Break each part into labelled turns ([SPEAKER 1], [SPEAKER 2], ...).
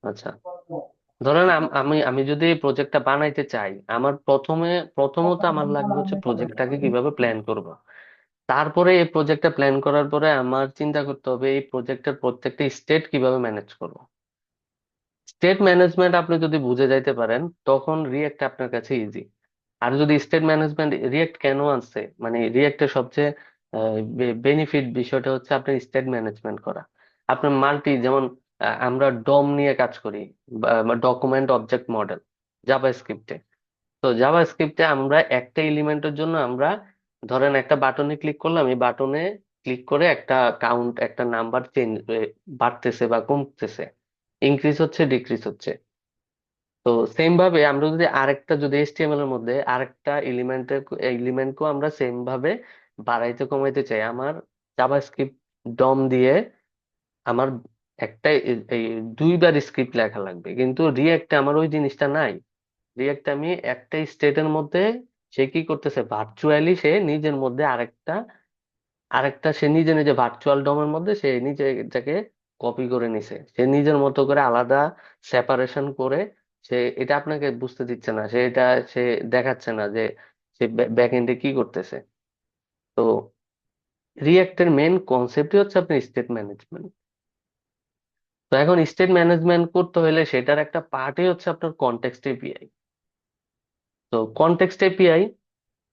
[SPEAKER 1] আচ্ছা, ধরেন আমি আমি যদি প্রজেক্টটা বানাইতে চাই, আমার প্রথমত আমার লাগবে হচ্ছে প্রজেক্টটাকে কিভাবে প্ল্যান করব। তারপরে এই প্রজেক্টটা প্ল্যান করার পরে আমার চিন্তা করতে হবে এই প্রজেক্টের প্রত্যেকটা স্টেট কিভাবে ম্যানেজ করব। স্টেট ম্যানেজমেন্ট আপনি যদি বুঝে যাইতে পারেন, তখন রিয়েক্ট আপনার কাছে ইজি। আর যদি স্টেট ম্যানেজমেন্ট, রিয়েক্ট কেন আছে, মানে রিয়েক্টের সবচেয়ে বেনিফিট বিষয়টা হচ্ছে আপনার স্টেট ম্যানেজমেন্ট করা। আপনার যেমন আমরা ডম নিয়ে কাজ করি, ডকুমেন্ট অবজেক্ট মডেল, জাভা স্ক্রিপ্টে। তো জাভা স্ক্রিপ্টে আমরা একটা এলিমেন্টের জন্য আমরা, ধরেন একটা বাটনে ক্লিক করলাম, এই বাটনে ক্লিক করে একটা কাউন্ট, একটা নাম্বার চেঞ্জ, বাড়তেছে বা কমতেছে, ইনক্রিজ হচ্ছে ডিক্রিজ হচ্ছে। তো সেম ভাবে আমরা যদি এইচটিএমএল এর মধ্যে আরেকটা এলিমেন্টকেও আমরা সেম ভাবে বাড়াইতে কমাইতে চাই, আমার জাভাস্ক্রিপ্ট ডম দিয়ে আমার একটা এই দুইবার স্ক্রিপ্ট লেখা লাগবে। কিন্তু রিয়েক্টে আমার ওই জিনিসটা নাই। রিয়েক্টে আমি একটা স্টেটের মধ্যে, সে কি করতেছে ভার্চুয়ালি, সে নিজের মধ্যে আরেকটা আরেকটা সে নিজে নিজে ভার্চুয়াল ডোমের মধ্যে সে নিজে এটাকে কপি করে নিছে, সে নিজের মতো করে আলাদা সেপারেশন করে। সে এটা আপনাকে বুঝতে দিচ্ছে না, সে দেখাচ্ছে না যে সে ব্যাক এন্ডে কি করতেছে। তো রিয়েক্টের মেন কনসেপ্টই হচ্ছে আপনার স্টেট ম্যানেজমেন্ট। তো এখন স্টেট ম্যানেজমেন্ট করতে হলে সেটার একটা পার্টই হচ্ছে আপনার কনটেক্সট এপিআই। তো কনটেক্সট এপিআই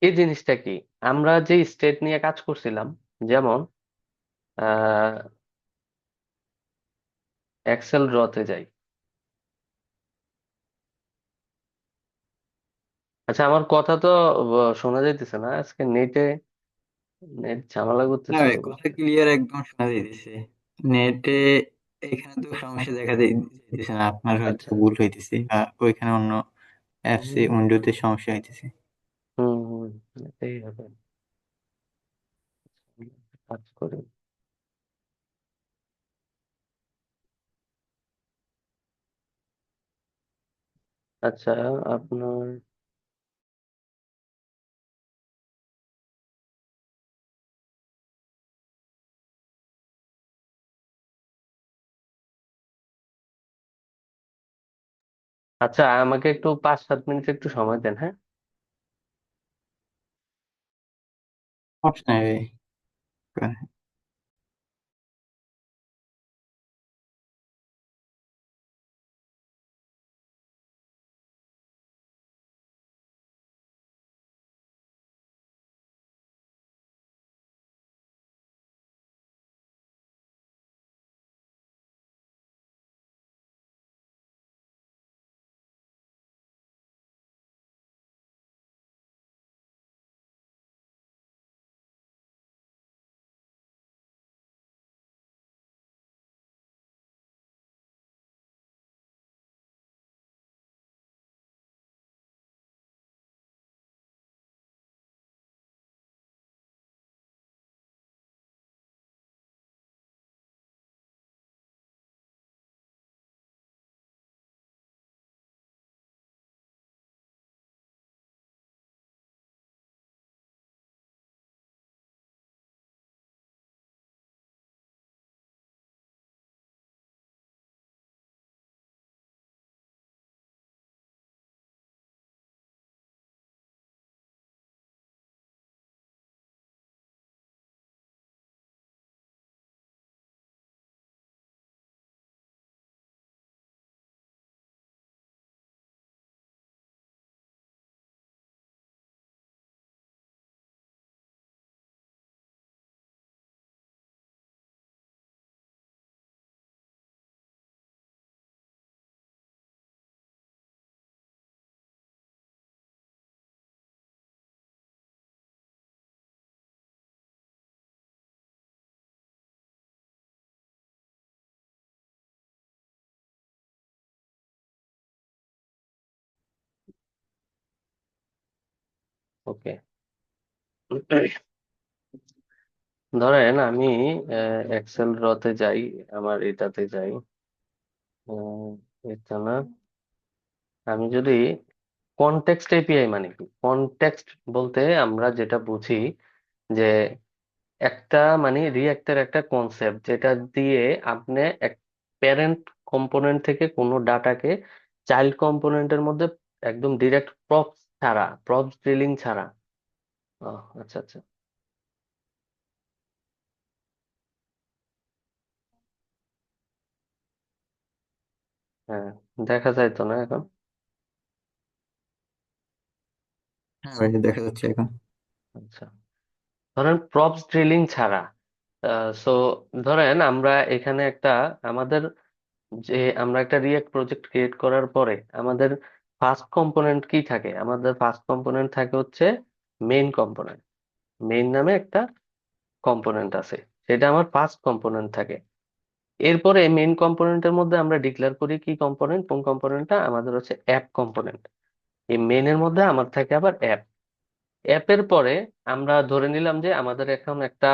[SPEAKER 1] এই জিনিসটা কি, আমরা যে স্টেট নিয়ে কাজ করছিলাম, যেমন আহ এক্সেল ড্রতে যাই। আচ্ছা, আমার কথা তো শোনা যাইতেছে না আজকে, নেট ঝামেলা
[SPEAKER 2] না
[SPEAKER 1] করতেছে
[SPEAKER 2] ভাই,
[SPEAKER 1] খুবই।
[SPEAKER 2] কথা ক্লিয়ার একদম শোনা যাইতেছে। নেটে এখানে তো সমস্যা যাইতেছে না, আপনার হয়তো
[SPEAKER 1] আচ্ছা।
[SPEAKER 2] ভুল হইতেছে, ওইখানে অন্য অ্যাপসে
[SPEAKER 1] হুম
[SPEAKER 2] উইন্ডোতে সমস্যা হইতেছে।
[SPEAKER 1] হুম, এটাই হবে। কাজ করি। আচ্ছা, আপনার, আচ্ছা আমাকে একটু 5-7 মিনিট একটু সময় দেন, হ্যাঁ।
[SPEAKER 2] সমস্যা নাই ভাই।
[SPEAKER 1] ওকে, ধরেন আমি এক্সেল ড্রতে যাই, আমার এটাতে যাই, এটা না, আমি যদি কনটেক্সট এপিআই মানে কি, কনটেক্সট বলতে আমরা যেটা বুঝি যে একটা মানে রিয়েক্টের একটা কনসেপ্ট যেটা দিয়ে আপনি এক প্যারেন্ট কম্পোনেন্ট থেকে কোনো ডাটাকে চাইল্ড কম্পোনেন্টের মধ্যে একদম ডিরেক্ট প্রপস ছাড়া, প্রপস ড্রিলিং ছাড়া। ও, আচ্ছা আচ্ছা। হ্যাঁ, দেখা যায় তো না এখন।
[SPEAKER 2] হ্যাঁ ভাই, দেখা যাচ্ছে এখন।
[SPEAKER 1] আচ্ছা, ধরেন প্রপস ড্রিলিং ছাড়া, সো ধরেন আমরা এখানে একটা আমাদের যে আমরা একটা রিয়েক্ট প্রজেক্ট ক্রিয়েট করার পরে আমাদের ফার্স্ট কম্পোনেন্ট কি থাকে? আমাদের ফার্স্ট কম্পোনেন্ট থাকে হচ্ছে মেইন কম্পোনেন্ট। মেইন নামে একটা কম্পোনেন্ট আছে, সেটা আমার ফার্স্ট কম্পোনেন্ট থাকে। এরপরে মেইন কম্পোনেন্টের মধ্যে আমরা ডিক্লেয়ার করি কি কম্পোনেন্ট, কোন কম্পোনেন্টটা আমাদের হচ্ছে অ্যাপ কম্পোনেন্ট। এই মেইনের মধ্যে আমার থাকে আবার অ্যাপ। অ্যাপের পরে আমরা ধরে নিলাম যে আমাদের এখন একটা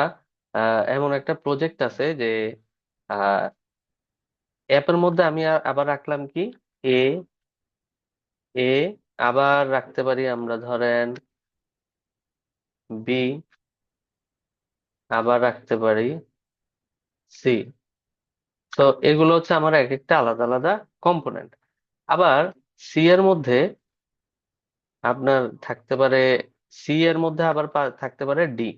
[SPEAKER 1] এমন একটা প্রজেক্ট আছে যে অ্যাপের মধ্যে আমি আবার রাখলাম কি এ, এ আবার রাখতে পারি আমরা ধরেন বি, আবার রাখতে পারি সি। তো এগুলো হচ্ছে আমার এক একটা আলাদা আলাদা কম্পোনেন্ট। আবার সি এর মধ্যে আপনার থাকতে পারে, সি এর মধ্যে আবার থাকতে পারে ডি,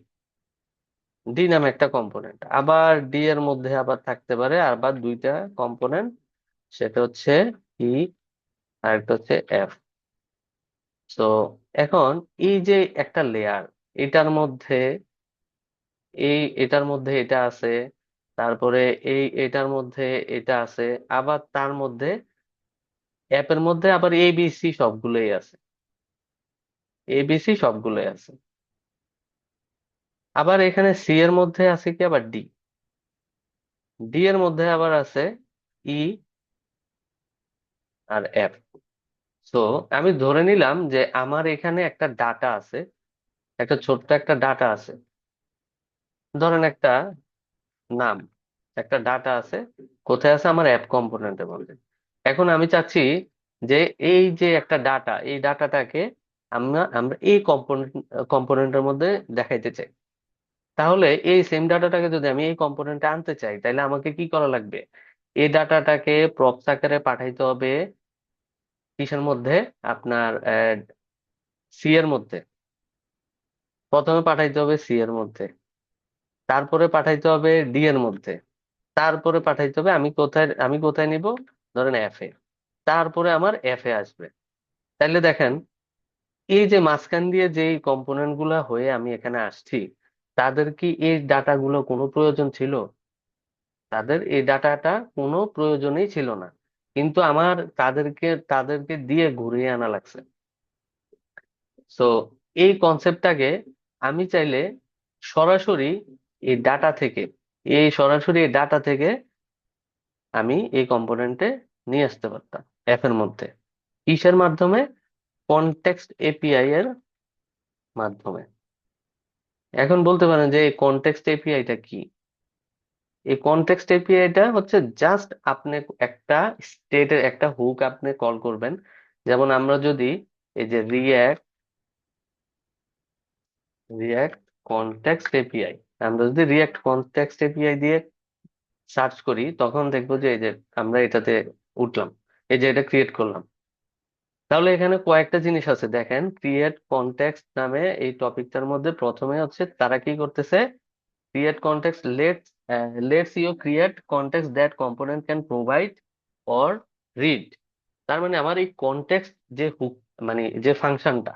[SPEAKER 1] ডি নামে একটা কম্পোনেন্ট। আবার ডি এর মধ্যে আবার থাকতে পারে আবার দুইটা কম্পোনেন্ট, সেটা হচ্ছে ই আর একটা হচ্ছে এফ। তো এখন এই যে একটা লেয়ার, এটার মধ্যে এটার মধ্যে এটা আছে, তারপরে এটার মধ্যে এটা আছে, আবার তার মধ্যে অ্যাপের মধ্যে আবার এবিসি সবগুলোই আছে, এবিসি সবগুলোই আছে। আবার এখানে সি এর মধ্যে আছে কি আবার ডি, ডি এর মধ্যে আবার আছে ই আর এফ। তো আমি ধরে নিলাম যে আমার এখানে একটা ডাটা আছে, একটা ছোট্ট একটা ডাটা আছে, ধরেন একটা নাম, একটা ডাটা আছে। কোথায় আছে? আমার অ্যাপ কম্পোনেন্টের মধ্যে। এখন আমি চাচ্ছি যে এই যে একটা ডাটা, এই ডাটাটাকে আমরা আমরা এই কম্পোনেন্টের মধ্যে দেখাইতে চাই। তাহলে এই সেম ডাটাটাকে যদি আমি এই কম্পোনেন্টে আনতে চাই, তাহলে আমাকে কি করা লাগবে? এই ডাটাটাকে প্রপস আকারে পাঠাইতে হবে কিসের মধ্যে? আপনার সি এর মধ্যে। প্রথমে পাঠাইতে হবে সি এর মধ্যে, তারপরে পাঠাইতে হবে ডি এর মধ্যে, তারপরে পাঠাইতে হবে আমি কোথায় নিব? ধরেন এফ এ, তারপরে আমার এফ এ আসবে। তাহলে দেখেন, এই যে মাঝখান দিয়ে যে কম্পোনেন্ট গুলা হয়ে আমি এখানে আসছি, তাদের কি এই ডাটাগুলো কোনো প্রয়োজন ছিল? তাদের এই ডাটাটা কোনো প্রয়োজনই ছিল না, কিন্তু আমার তাদেরকে দিয়ে ঘুরিয়ে আনা লাগছে। সো এই কনসেপ্টটাকে আমি চাইলে সরাসরি এই ডাটা থেকে আমি এই কম্পোনেন্টে নিয়ে আসতে পারতাম এফ এর মধ্যে। কিসের মাধ্যমে? কনটেক্সট এপিআই এর মাধ্যমে। এখন বলতে পারেন যে এই কনটেক্সট এপিআইটা কি? এই কনটেক্সট এপিআইটা হচ্ছে জাস্ট আপনি একটা স্টেটের একটা হুক আপনি কল করবেন। যেমন আমরা যদি এই যে রিয়াক্ট কনটেক্সট এপিআই, আমরা যদি রিয়াক্ট কনটেক্সট এপিআই দিয়ে সার্চ করি, তখন দেখবো যে এই যে আমরা এটাতে উঠলাম, এই যে এটা ক্রিয়েট করলাম। তাহলে এখানে কয়েকটা জিনিস আছে দেখেন, ক্রিয়েট কনটেক্সট নামে এই টপিকটার মধ্যে প্রথমে হচ্ছে তারা কি করতেছে, create context lets you create context that component can provide or read. তার মানে আমার এই কনটেক্সট যে হুক, মানে যে ফাংশনটা,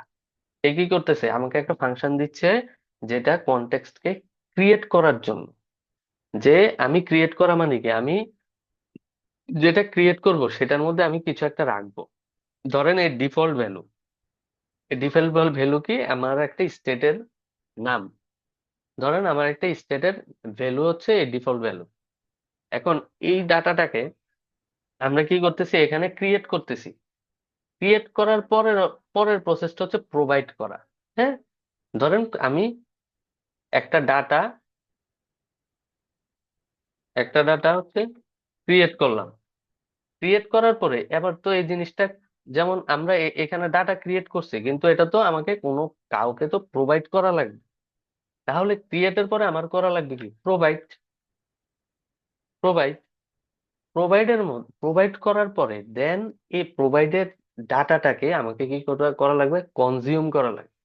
[SPEAKER 1] এ কি করতেছে? আমাকে একটা ফাংশন দিচ্ছে যেটা কনটেক্সটকে ক্রিয়েট করার জন্য। যে আমি ক্রিয়েট করা মানে কি, আমি যেটা ক্রিয়েট করব সেটার মধ্যে আমি কিছু একটা রাখবো। ধরেন এই ডিফল্ট ভ্যালু, এই ডিফল্ট ভ্যালু কি? আমার একটা স্টেটের নাম। ধরেন আমার একটা স্টেটের ভ্যালু হচ্ছে এই ডিফল্ট ভ্যালু। এখন এই ডাটাটাকে আমরা কি করতেছি? এখানে ক্রিয়েট করতেছি। ক্রিয়েট করার পরের পরের প্রসেসটা হচ্ছে প্রোভাইড করা। হ্যাঁ, ধরেন আমি একটা ডাটা একটা ডাটা হচ্ছে ক্রিয়েট করলাম। ক্রিয়েট করার পরে এবার তো এই জিনিসটা, যেমন আমরা এখানে ডাটা ক্রিয়েট করছি, কিন্তু এটা তো আমাকে কোনো কাউকে তো প্রোভাইড করা লাগবে। তাহলে ক্রিয়েটের পরে আমার করা লাগবে কি, প্রোভাইড। প্রোভাইড প্রোভাইডের মধ্যে প্রোভাইড করার পরে দেন এই প্রোভাইডের ডাটাটাকে আমাকে কি করা করা লাগবে, কনজিউম করা লাগবে।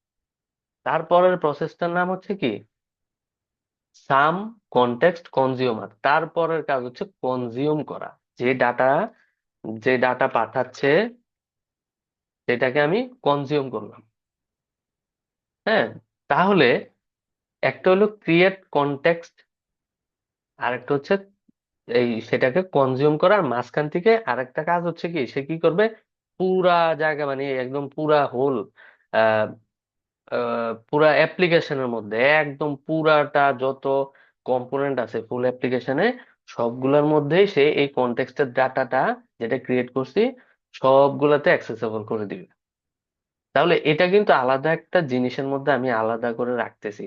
[SPEAKER 1] তারপরের প্রসেসটার নাম হচ্ছে কি, সাম কনটেক্সট কনজিউমার। তারপরের কাজ হচ্ছে কনজিউম করা। যে ডাটা যে ডাটা পাঠাচ্ছে সেটাকে আমি কনজিউম করলাম। হ্যাঁ, তাহলে একটা হলো ক্রিয়েট কনটেক্সট, আর একটা হচ্ছে এই সেটাকে কনজিউম করার মাঝখান থেকে আরেকটা কাজ হচ্ছে কি, সে কি করবে, পুরা জায়গা মানে একদম পুরা হোল পুরা অ্যাপ্লিকেশনের মধ্যে একদম পুরাটা যত কম্পোনেন্ট আছে ফুল অ্যাপ্লিকেশনে, সবগুলোর মধ্যেই সে এই কনটেক্সটের ডাটাটা যেটা ক্রিয়েট করছি সবগুলাতে অ্যাক্সেসেবল করে দিবে। তাহলে এটা কিন্তু আলাদা একটা জিনিসের মধ্যে আমি আলাদা করে রাখতেছি,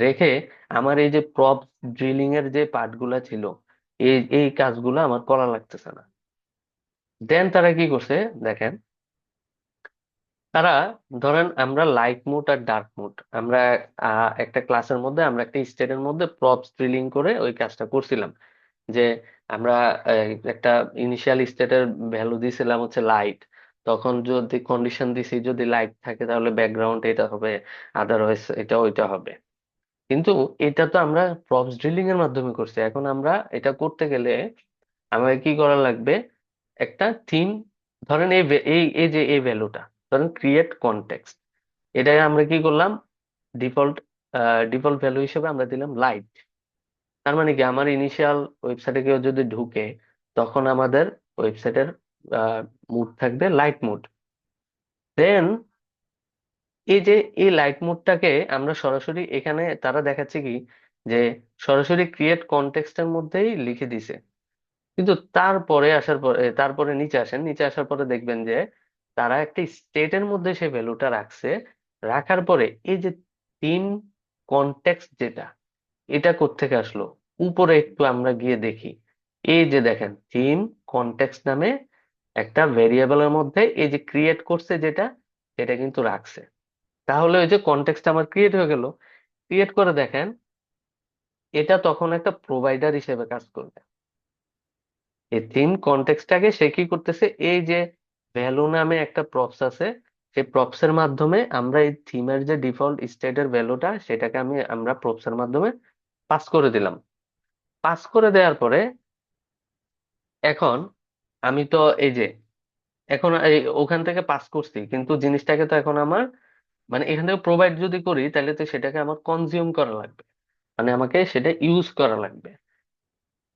[SPEAKER 1] রেখে আমার এই যে প্রপ ড্রিলিং এর যে পার্ট গুলা ছিল, এই এই কাজগুলো আমার করা লাগতেছে না। দেন তারা কি করছে দেখেন, তারা ধরেন আমরা লাইট মুড আর ডার্ক মুড আমরা একটা ক্লাসের মধ্যে আমরা একটা স্টেটের মধ্যে প্রপস ড্রিলিং করে ওই কাজটা করছিলাম। যে আমরা একটা ইনিশিয়াল স্টেটের ভ্যালু দিয়েছিলাম হচ্ছে লাইট, তখন যদি কন্ডিশন দিছি যদি লাইট থাকে তাহলে ব্যাকগ্রাউন্ড এটা হবে, আদারওয়াইজ এটা ওইটা হবে। কিন্তু এটা তো আমরা প্রপস ড্রিলিং এর মাধ্যমে করছি, এখন আমরা এটা করতে গেলে আমাকে কি করা লাগবে, একটা থিম, ধরেন এই এই এই যে এই ভ্যালুটা, ধরেন ক্রিয়েট কনটেক্সট, এটাই আমরা কি করলাম, ডিফল্ট ডিফল্ট ভ্যালু হিসেবে আমরা দিলাম লাইট। তার মানে কি আমার ইনিশিয়াল ওয়েবসাইটে কেউ যদি ঢুকে তখন আমাদের ওয়েবসাইটের মুড থাকবে লাইট মুড। দেন এই যে এই লাইট মুডটাকে আমরা সরাসরি এখানে তারা দেখাচ্ছে কি, যে সরাসরি ক্রিয়েট কনটেক্সটের মধ্যেই লিখে দিছে। কিন্তু তারপরে আসার পরে তারপরে নিচে আসেন, নিচে আসার পরে দেখবেন যে তারা একটা স্টেটের মধ্যে সেই ভ্যালুটা রাখছে। রাখার পরে এই যে তিন কনটেক্সট যেটা, এটা কোত্থেকে আসলো, উপরে একটু আমরা গিয়ে দেখি। এই যে দেখেন থিম কনটেক্সট নামে একটা ভেরিয়েবলের মধ্যে এই যে ক্রিয়েট করছে যেটা, সেটা কিন্তু রাখছে। তাহলে ওই যে কনটেক্সট আমার ক্রিয়েট হয়ে গেল। ক্রিয়েট করে দেখেন, এটা তখন একটা প্রোভাইডার হিসেবে কাজ করবে। এই থিম কনটেক্সটটাকে সে কি করতেছে, এই যে ভ্যালু নামে একটা প্রপস আছে, সেই প্রপস এর মাধ্যমে আমরা এই থিমের যে ডিফল্ট স্টেটের ভ্যালুটা সেটাকে আমরা প্রপস এর মাধ্যমে পাস করে দিলাম। পাস করে দেওয়ার পরে এখন আমি তো এই যে এখন এই ওখান থেকে পাস করছি, কিন্তু জিনিসটাকে তো এখন আমার মানে এখান থেকে প্রোভাইড যদি করি তাহলে তো সেটাকে আমার কনজিউম করা লাগবে, মানে আমাকে সেটা ইউজ করা লাগবে।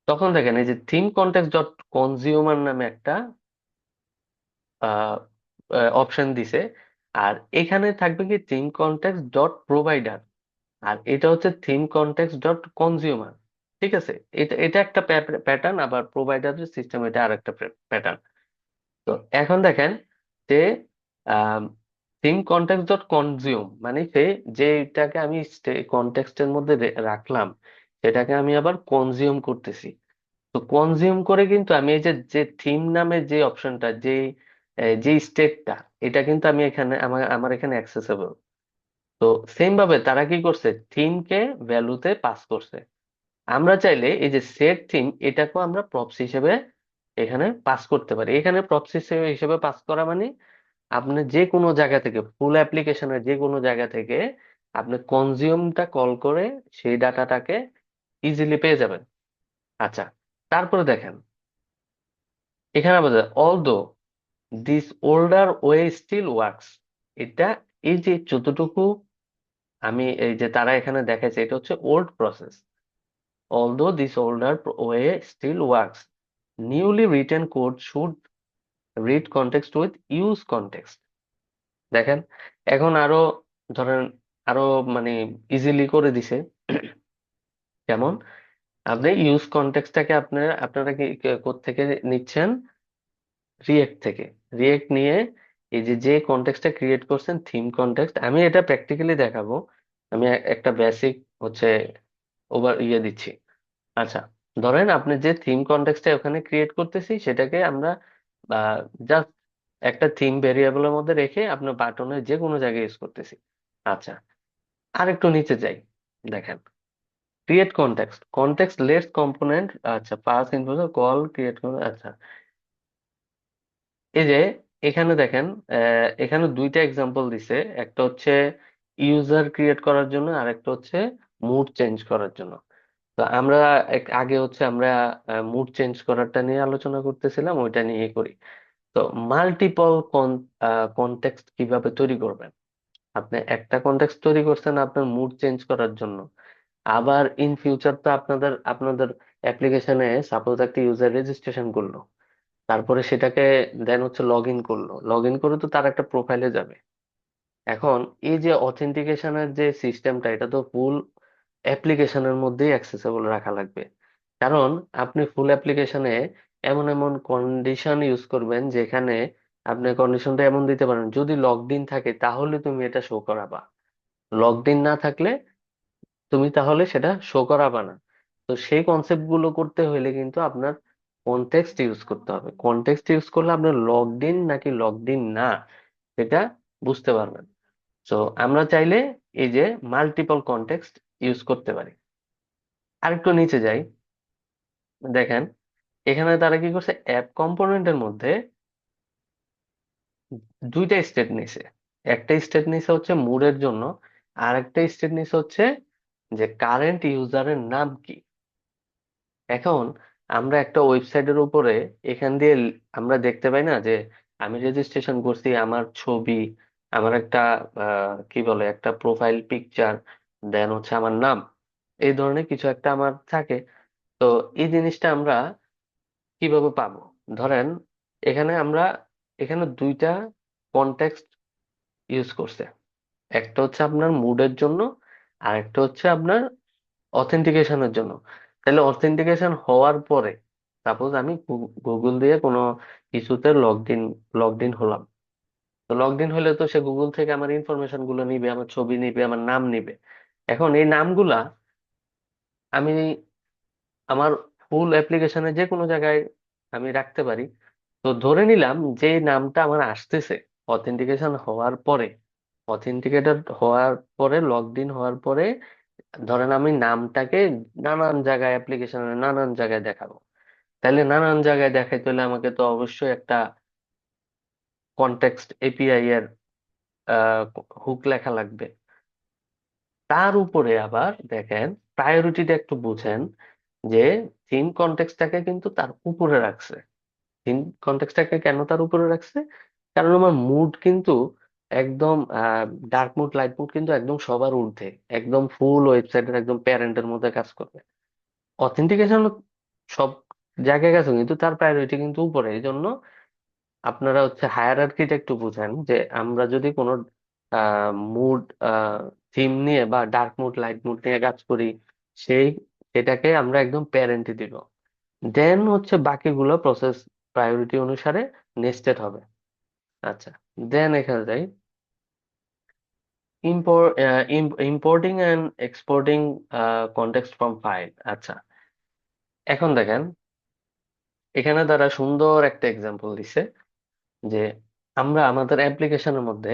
[SPEAKER 1] তখন দেখেন এই যে থিম কনটেক্সট ডট কনজিউমার নামে একটা অপশন দিছে। আর এখানে থাকবে কি থিম কনটেক্সট ডট প্রোভাইডার, আর এটা হচ্ছে থিম কনটেক্সট ডট কনজিউমার। ঠিক আছে, এটা এটা একটা প্যাটার্ন, আবার প্রোভাইডারের সিস্টেম এটা আর একটা প্যাটার্ন। তো এখন দেখেন যে থিম কনটেক্সট ডট কনজিউম মানে সে যেটাকে আমি কনটেক্সটের মধ্যে রাখলাম সেটাকে আমি আবার কনজিউম করতেছি। তো কনজিউম করে কিন্তু আমি এই যে যে থিম নামে যে অপশনটা, যে স্টেটটা, এটা কিন্তু আমি এখানে আমার আমার এখানে অ্যাক্সেসেবল। তো সেম ভাবে তারা কি করছে, থিমকে ভ্যালুতে পাস করছে। আমরা চাইলে এই যে সেট থিম এটাকেও আমরা প্রপস হিসেবে এখানে পাস করতে পারি। এখানে প্রপস হিসেবে হিসেবে পাস করা মানে আপনি যে কোনো জায়গা থেকে ফুল অ্যাপ্লিকেশনের যে কোনো জায়গা থেকে আপনি কনজিউমটা কল করে সেই ডাটাটাকে ইজিলি পেয়ে যাবেন। আচ্ছা, তারপরে দেখেন এখানে আবার although this older way still works, এটা এই যে যতটুকু আমি এই যে তারা এখানে দেখাচ্ছে এটা হচ্ছে old process. Although this older way still works, newly written code should read context with use context. দেখেন এখন আরো ধরেন আরো মানে ইজিলি করে দিছে। যেমন আপনি ইউজ কনটেক্সটটাকে আপনারা কি থেকে নিচ্ছেন, রিয়েক্ট থেকে। রিয়েক্ট নিয়ে এই যে যে কনটেক্সটটা ক্রিয়েট করছেন থিম কনটেক্সট, আমি এটা প্র্যাকটিক্যালি দেখাবো। আমি একটা বেসিক হচ্ছে ওভার দিচ্ছি। আচ্ছা, ধরেন আপনি যে থিম কনটেক্সটটা ওখানে ক্রিয়েট করতেছি সেটাকে আমরা জাস্ট একটা থিম ভেরিয়েবলের মধ্যে রেখে আপনার বাটনের যে কোনো জায়গায় ইউজ করতেছি। আচ্ছা, আর একটু নিচে যাই। দেখেন, create context, context less component, আচ্ছা পাস ইনফো কল ক্রিয়েট, আচ্ছা এই যে এখানে দেখেন, এখানে দুইটা এক্সাম্পল দিছে, একটা হচ্ছে ইউজার ক্রিয়েট করার জন্য আর একটা হচ্ছে মুড চেঞ্জ করার জন্য। তো আমরা আগে হচ্ছে আমরা মুড চেঞ্জ করারটা নিয়ে আলোচনা করতেছিলাম, ওইটা নিয়ে করি। তো মাল্টিপল কনটেক্সট কিভাবে তৈরি করবেন? আপনি একটা কনটেক্সট তৈরি করছেন আপনার মুড চেঞ্জ করার জন্য, আবার ইন ফিউচার তো আপনাদের আপনাদের অ্যাপ্লিকেশনে সাপোজ একটা ইউজার রেজিস্ট্রেশন করলো, তারপরে সেটাকে দেন হচ্ছে লগ ইন করলো, লগ ইন করে তো তার একটা প্রোফাইলে যাবে। এখন এই যে অথেন্টিকেশনের যে সিস্টেমটা, এটা তো ফুল অ্যাপ্লিকেশনের মধ্যেই অ্যাক্সেসেবল রাখা লাগবে। কারণ আপনি ফুল অ্যাপ্লিকেশনে এমন এমন কন্ডিশন ইউজ করবেন যেখানে আপনি কন্ডিশনটা এমন দিতে পারেন, যদি লগড ইন থাকে তাহলে তুমি এটা শো করাবা, লগড ইন না থাকলে তুমি তাহলে সেটা শো করাবা না। তো সেই কনসেপ্ট গুলো করতে হলে কিন্তু আপনার কনটেক্সট ইউজ করতে হবে। কনটেক্সট ইউজ করলে আপনার লগড ইন নাকি লগড ইন না সেটা বুঝতে পারবেন। তো আমরা চাইলে এই যে মাল্টিপল কনটেক্সট ইউজ করতে পারি। আরেকটু নিচে যাই, দেখেন এখানে তারা কি করছে, অ্যাপ কম্পোনেন্টের মধ্যে দুইটা স্টেট নিছে। একটা স্টেট নিছে হচ্ছে মুডের জন্য, আর একটা স্টেট নিছে হচ্ছে যে কারেন্ট ইউজারের নাম কি। এখন আমরা একটা ওয়েবসাইটের উপরে এখান দিয়ে আমরা দেখতে পাই না যে আমি রেজিস্ট্রেশন করছি, আমার ছবি, আমার একটা কি বলে একটা প্রোফাইল পিকচার, দেন হচ্ছে আমার নাম, এই ধরনের কিছু একটা আমার থাকে। তো এই জিনিসটা আমরা কিভাবে পাবো? ধরেন এখানে আমরা এখানে দুইটা কনটেক্সট ইউজ করছে, একটা হচ্ছে আপনার মুডের জন্য আর একটা হচ্ছে আপনার অথেন্টিকেশনের জন্য। তাহলে অথেন্টিকেশন হওয়ার পরে সাপোজ আমি গুগল দিয়ে কোনো কিছুতে লগড ইন হলাম, তো লগড ইন হলে তো সে গুগল থেকে আমার ইনফরমেশন গুলো নিবে, আমার ছবি নিবে, আমার নাম নিবে। এখন এই নামগুলা আমি আমার ফুল অ্যাপ্লিকেশনে যে কোনো জায়গায় আমি রাখতে পারি। তো ধরে নিলাম যে নামটা আমার আসতেছে অথেন্টিকেশন হওয়ার পরে, অথেন্টিকেটেড হওয়ার পরে, লগড ইন হওয়ার পরে, ধরেন আমি নামটাকে নানান জায়গায় অ্যাপ্লিকেশনের নানান জায়গায় দেখাবো। তাহলে নানান জায়গায় দেখাইতে হলে আমাকে তো অবশ্যই একটা কনটেক্সট এপিআই এর হুক লেখা লাগবে। তার উপরে আবার দেখেন, প্রায়োরিটিটা একটু বুঝেন, যে থিম কনটেক্সটটাকে কিন্তু তার উপরে রাখছে। থিম কনটেক্সটটাকে কেন তার উপরে রাখছে? কারণ আমার মুড কিন্তু একদম ডার্ক মুড লাইট মুড কিন্তু একদম সবার ঊর্ধ্বে, একদম ফুল ওয়েবসাইটের একদম প্যারেন্টের মধ্যে কাজ করবে। অথেন্টিকেশন সব জায়গায় গেছে কিন্তু তার প্রায়োরিটি কিন্তু উপরে। এই জন্য আপনারা হচ্ছে হায়ারার্কিটা একটু বুঝেন, যে আমরা যদি কোনো মুড থিম নিয়ে বা ডার্ক মুড লাইট মুড নিয়ে কাজ করি, সেই এটাকে আমরা একদম প্যারেন্টে দিব, দেন হচ্ছে বাকিগুলো প্রসেস প্রায়োরিটি অনুসারে নেস্টেড হবে। আচ্ছা, দেন এখানে যাই, importing and exporting context from file. আচ্ছা, এখন দেখেন এখানে তারা সুন্দর একটা এক্সাম্পল দিছে, যে আমরা আমাদের অ্যাপ্লিকেশনের মধ্যে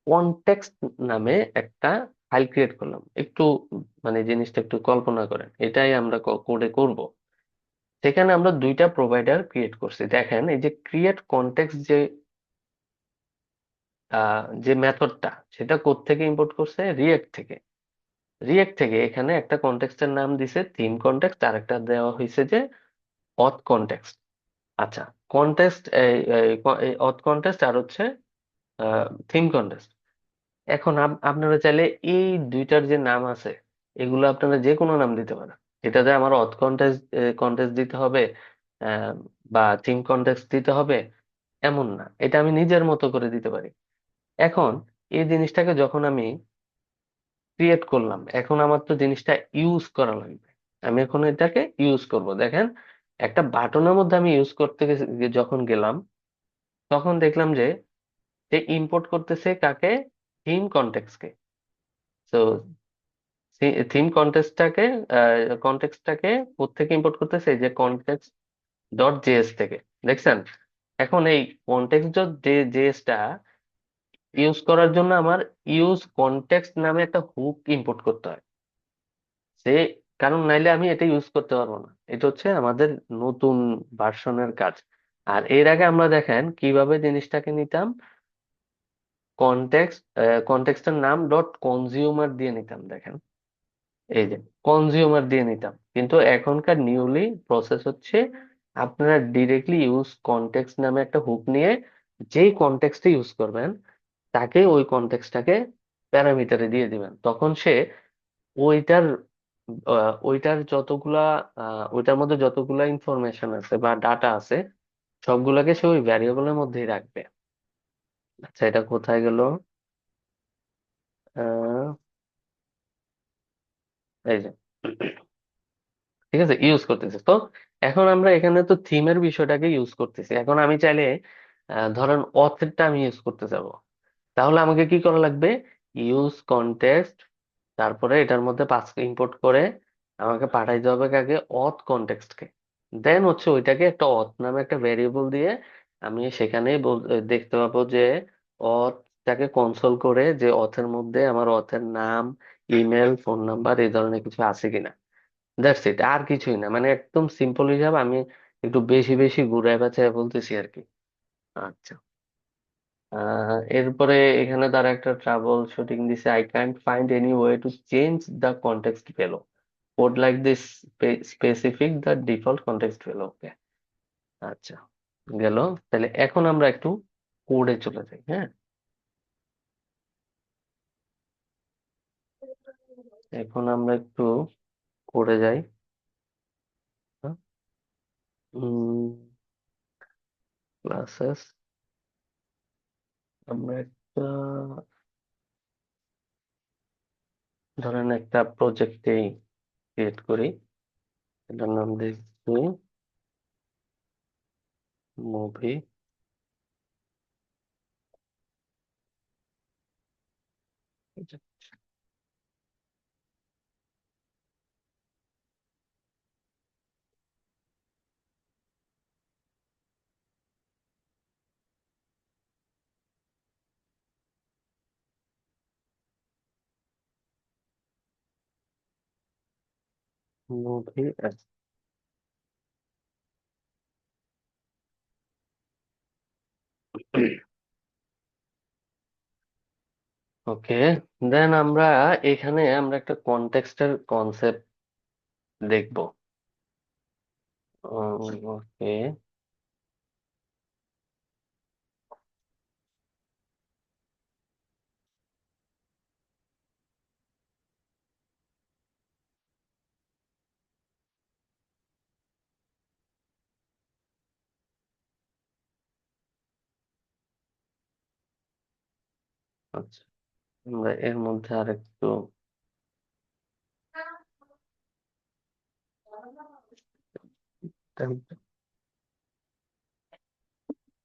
[SPEAKER 1] কনটেক্সট নামে একটা ফাইল ক্রিয়েট করলাম। একটু মানে জিনিসটা একটু কল্পনা করেন, এটাই আমরা কোডে করব। সেখানে আমরা দুইটা প্রোভাইডার ক্রিয়েট করছি। দেখেন এই যে ক্রিয়েট কনটেক্সট যে মেথডটা, সেটা কোথ থেকে ইম্পোর্ট করছে? রিয়েক্ট থেকে। রিয়েক্ট থেকে এখানে একটা কনটেক্সটের নাম দিছে থিম কনটেক্সট, আর একটা দেওয়া হয়েছে যে অথ কনটেক্সট। আচ্ছা, কনটেক্সট অথ কনটেক্সট আর হচ্ছে থিম কনটেক্সট। এখন আপনারা চাইলে এই দুইটার যে নাম আছে এগুলো আপনারা যে কোনো নাম দিতে পারেন। এটাতে আমার অথ কন্টেস্ট কন্টেস্ট দিতে হবে আহ, বা থিম কন্টেস্ট দিতে হবে এমন না, এটা আমি নিজের মতো করে দিতে পারি। এখন এই জিনিসটাকে যখন আমি ক্রিয়েট করলাম, এখন আমার তো জিনিসটা ইউজ করা লাগবে। আমি এখন এটাকে ইউজ করব। দেখেন একটা বাটনের মধ্যে আমি ইউজ করতে যখন গেলাম, তখন দেখলাম যে সে ইম্পোর্ট করতেছে কাকে? থিম কন্টেক্সটকে। তো থিম কন্টেক্সটটাকে কোত্থেকে ইম্পোর্ট করতেছে? এই যে কন্টেক্সট ডট জেএস থেকে। দেখছেন? এখন এই কন্টেক্সট ডট জেএসটা ইউজ করার জন্য আমার ইউজ কন্টেক্সট নামে একটা হুক ইম্পোর্ট করতে হয়। সে কারণ নাইলে আমি এটা ইউজ করতে পারবো না। এটা হচ্ছে আমাদের নতুন ভার্সনের কাজ। আর এর আগে আমরা দেখেন কিভাবে জিনিসটাকে নিতাম, কনটেক্সট, কনটেক্সটের নাম ডট কনজিউমার দিয়ে নিতাম, দেখেন এই যে কনজিউমার দিয়ে নিতাম। কিন্তু এখনকার নিউলি প্রসেস হচ্ছে আপনারা ডিরেক্টলি ইউজ কনটেক্সট নামে একটা হুক নিয়ে যেই কনটেক্সটে ইউজ করবেন তাকে ওই কনটেক্সটটাকে প্যারামিটারে দিয়ে দিবেন, তখন সে ওইটার ওইটার যতগুলা ওইটার মধ্যে যতগুলা ইনফরমেশন আছে বা ডাটা আছে সবগুলাকে সে ওই ভ্যারিয়েবলের মধ্যেই রাখবে। আচ্ছা, এটা কোথায় গেল? আহ এই যে, ঠিক আছে, ইউজ করতেছে তো। এখন আমরা এখানে তো থিমের বিষয়টাকে ইউজ করতেছি। এখন আমি চাইলে ধরেন অথেরটা আমি ইউজ করতে যাব, তাহলে আমাকে কি করা লাগবে? ইউজ কনটেক্সট, তারপরে এটার মধ্যে পাঁচ ইম্পোর্ট করে আমাকে পাঠাইতে হবে কাকে? অথ কনটেক্সটকে। দেন হচ্ছে ওইটাকে একটা অথ নামে একটা ভেরিয়েবল দিয়ে আমি সেখানে দেখতে পাবো যে অথটাকে কনসোল করে যে অথের মধ্যে আমার অথের নাম, ইমেল, ফোন নাম্বার এই ধরনের কিছু আছে কিনা। দ্যাটস ইট, আর কিছুই না, মানে একদম সিম্পল হিসাব। আমি একটু বেশি বেশি ঘুরায় পেঁচায় বলতেছি আর কি। আচ্ছা, এরপরে এখানে তারা একটা ট্রাবল শুটিং দিছে, I can't find any way to change the context value, code like this specific the default context value. Okay, আচ্ছা, গেল। তাহলে এখন আমরা একটু কোডে চলে যাই, হ্যাঁ। এখন আমরা একটু কোডে যাই। ক্লাসেস, আমরা একটা ধরেন একটা প্রজেক্টেই ক্রিয়েট করি, এটার নাম দিচ্ছি মুভি। মুভি, ওকে। দেন আমরা এখানে আমরা একটা কনটেক্সটের কনসেপ্ট দেখব। ওকে, আচ্ছা, আমরা এর মধ্যে আরেকটু,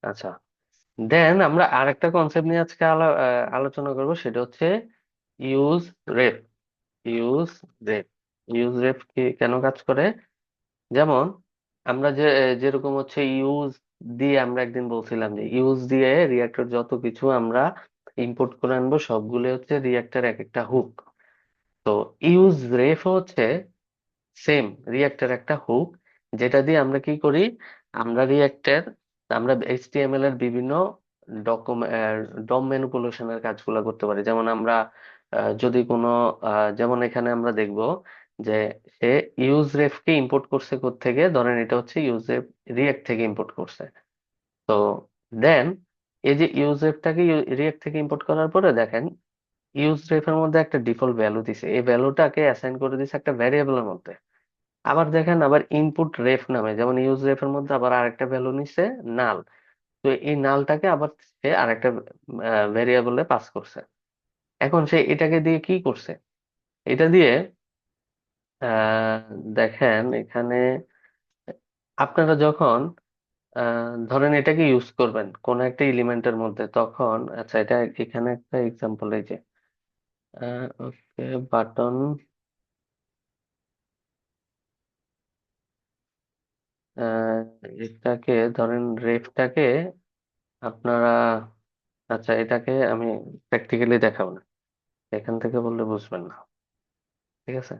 [SPEAKER 1] আচ্ছা, দেন আমরা আরেকটা কনসেপ্ট নিয়ে আজকে আলোচনা করব, সেটা হচ্ছে ইউজ রেফ। ইউজ রেফ, ইউজ রেফ কি কেন কাজ করে? যেমন আমরা যেরকম হচ্ছে ইউজ দিয়ে আমরা একদিন বলছিলাম যে ইউজ দিয়ে রিয়েক্টর যত কিছু আমরা ইম্পোর্ট করে আনবো সবগুলো হচ্ছে রিয়েক্টর এক একটা হুক। তো ইউজ রেফ হচ্ছে সেম রিয়েক্টর একটা হুক, যেটা দিয়ে আমরা কি করি? আমরা রিয়েক্টর, আমরা এইচটিএমএল এর বিভিন্ন ডম ম্যানিপুলেশনের কাজগুলো করতে পারি। যেমন আমরা যদি কোনো যেমন এখানে আমরা দেখব যে সে ইউজ রেফ কে ইম্পোর্ট করছে থেকে, ধরেন এটা হচ্ছে ইউজ রেফ রিয়েক্ট থেকে ইম্পোর্ট করছে। তো দেন এই যে ইউজ রেফটাকে রিয়েক্ট থেকে ইম্পোর্ট করার পরে দেখেন ইউজ রেফের মধ্যে একটা ডিফল্ট ভ্যালু দিছে, এই ভ্যালুটাকে অ্যাসাইন করে দিছে একটা ভ্যারিয়েবলের মধ্যে। আবার দেখেন আবার ইনপুট রেফ নামে, যেমন ইউজ রেফ এর মধ্যে আবার আরেকটা ভ্যালু নিচ্ছে নাল। তো এই নালটাকে আবার সে আরেকটা ভেরিয়েবলে পাস করছে। এখন সে এটাকে দিয়ে কি করছে? এটা দিয়ে আহ দেখেন এখানে আপনারা যখন ধরেন এটাকে ইউজ করবেন কোন একটা এলিমেন্টের মধ্যে, তখন আচ্ছা এটা এখানে একটা এক্সাম্পল এই যে ওকে বাটন, এটাকে ধরেন রেফটাকে আপনারা, আচ্ছা এটাকে আমি প্র্যাকটিক্যালি দেখাবো না, এখান থেকে বললে বুঝবেন না, ঠিক আছে।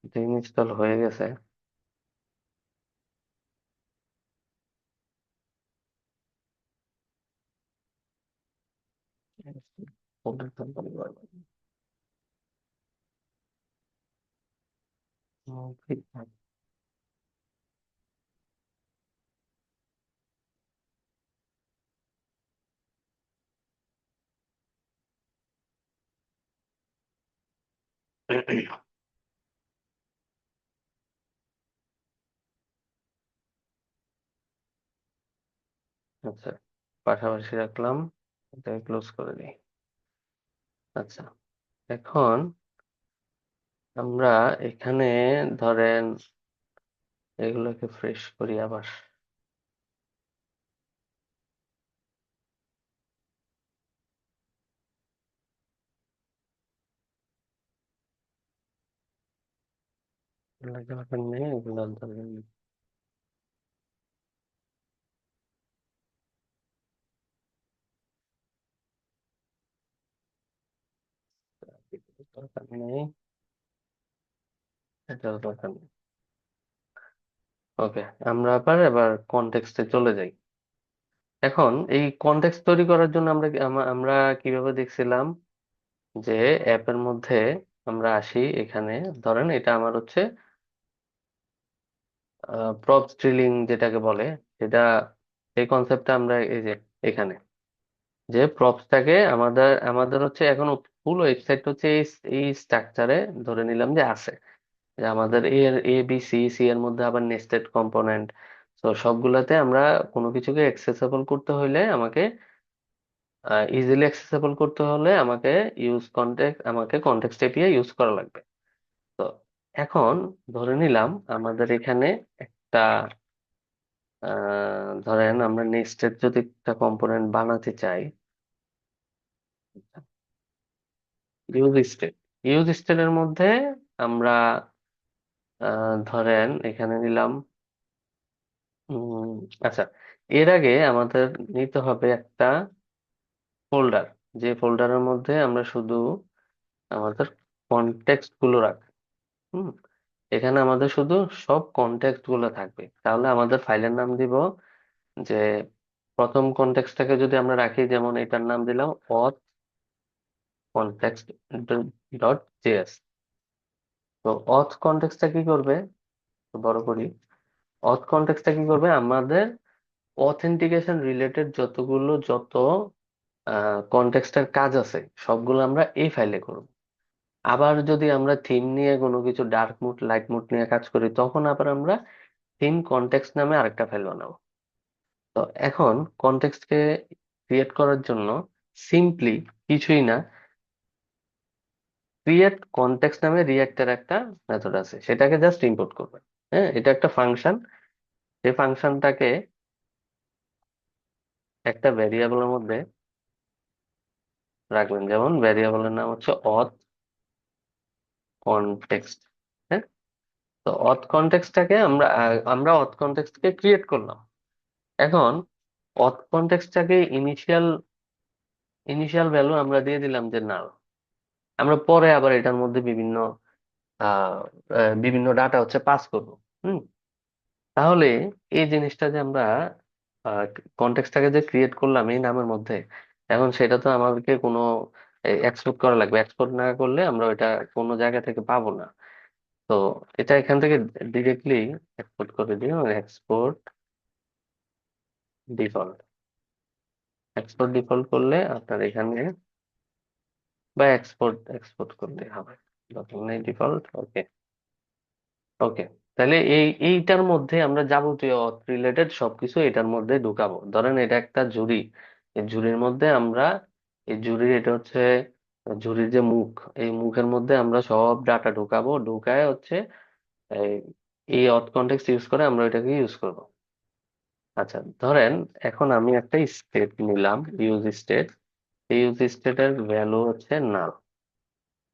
[SPEAKER 1] ইনস্টল হয়ে গেছে। আচ্ছা, পাশাপাশি রাখলাম, এটা ক্লোজ করে দিই। আচ্ছা, এখন আমরা এখানে ধরেন এগুলোকে ফ্রেশ করি আবার। এগুলোকে দরকার নেই, এগুলো দরকার নেই। দরকার নেই, এটাও দরকার নেই। ওকে, আমরা এবার কনটেক্সটে চলে যাই। এখন এই কনটেক্সট তৈরি করার জন্য আমরা কিভাবে দেখছিলাম যে অ্যাপের মধ্যে আমরা আসি এখানে। ধরেন এটা আমার হচ্ছে প্রপ স্ট্রিলিং যেটাকে বলে, সেটা এই কনসেপ্টটা আমরা এই যে এখানে যে প্রপসটাকে আমাদের আমাদের হচ্ছে এখন ফুল ওয়েবসাইট হচ্ছে এই স্ট্রাকচারে ধরে নিলাম যে আছে, যে আমাদের এর এ বি সি সি এর মধ্যে আবার নেস্টেড কম্পোনেন্ট। তো সবগুলাতে আমরা কোনো কিছুকে অ্যাক্সেসেবল করতে হইলে আমাকে ইজিলি অ্যাক্সেসেবল করতে হলে আমাকে কনটেক্সট এপিআই ইউজ করা লাগবে। তো এখন ধরে নিলাম আমাদের এখানে একটা ধরেন আমরা নেস্টেড যদি একটা কম্পোনেন্ট বানাতে চাই, ইউজ স্টেট, ইউজ স্টেটের মধ্যে আমরা ধরেন এখানে নিলাম উম, আচ্ছা, এর আগে আমাদের নিতে হবে একটা ফোল্ডার, যে ফোল্ডারের মধ্যে আমরা শুধু আমাদের কনটেক্সট গুলো রাখবো। হুম, এখানে আমাদের শুধু সব কনটেক্সট গুলো থাকবে। তাহলে আমাদের ফাইলের নাম দিব যে প্রথম কনটেক্সটটাকে যদি আমরা রাখি, যেমন এটার নাম দিলাম অথ কনটেক্সট ডট জেএস। তো অথ কনটেক্সটটা কি করবে, একটু বড় করি। অথ কনটেক্সটটা কি করবে, আমাদের অথেন্টিকেশন রিলেটেড যত কনটেক্সটের কাজ আছে সবগুলো আমরা এই ফাইলে করব। আবার যদি আমরা থিম নিয়ে কোনো কিছু ডার্ক মুড লাইট মুড নিয়ে কাজ করি, তখন আবার আমরা থিম কনটেক্সট নামে আরেকটা ফাইল বানাবো। তো এখন কনটেক্সটকে ক্রিয়েট করার জন্য সিম্পলি কিছুই না, ক্রিয়েট কনটেক্সট নামে রিয়েক্টের একটা মেথড আছে, সেটাকে জাস্ট ইম্পোর্ট করবেন। হ্যাঁ, এটা একটা ফাংশন। সেই ফাংশনটাকে একটা ভেরিয়েবলের মধ্যে রাখবেন, যেমন ভেরিয়েবলের নাম হচ্ছে অথ কনটেক্সট। হ্যাঁ, তো অথ কনটেক্সটটাকে আমরা অথ কনটেক্সটকে ক্রিয়েট করলাম। এখন অথ কনটেক্সটটাকে ইনিশিয়াল ভ্যালু আমরা দিয়ে দিলাম যে নাল। আমরা পরে আবার এটার মধ্যে আহ বিভিন্ন ডাটা হচ্ছে পাস করব। হুম, তাহলে এই জিনিসটা যে আমরা কনটেক্সটটাকে যে ক্রিয়েট করলাম এই নামের মধ্যে, এখন সেটা তো আমাদেরকে কোনো এক্সপোর্ট করা লাগবে। এক্সপোর্ট না করলে আমরা ওইটা কোনো জায়গা থেকে পাবো না। তো এটা এখান থেকে ডিরেক্টলি এক্সপোর্ট করে দিই, এক্সপোর্ট ডিফল্ট। এক্সপোর্ট ডিফল্ট করলে আপনার এখানে, বা এক্সপোর্ট এক্সপোর্ট করতে হবে, দরকার নেই ডিফল্ট। ওকে, ওকে। তাহলে এইটার মধ্যে আমরা যাবতীয় রিলেটেড সবকিছু এটার মধ্যে ঢুকাবো। ধরেন এটা একটা জুরি, এই জুরির মধ্যে আমরা এই জুরির এটা হচ্ছে জুরির যে মুখ, এই মুখের মধ্যে আমরা সব ডাটা ঢুকাবো। ঢুকায় হচ্ছে এই এই অথ কনটেক্সট ইউজ করে আমরা এটাকে ইউজ করব। আচ্ছা, ধরেন এখন আমি একটা স্টেট নিলাম, ইউজ স্টেট। ইউজ স্টেটের ভ্যালু হচ্ছে নাল।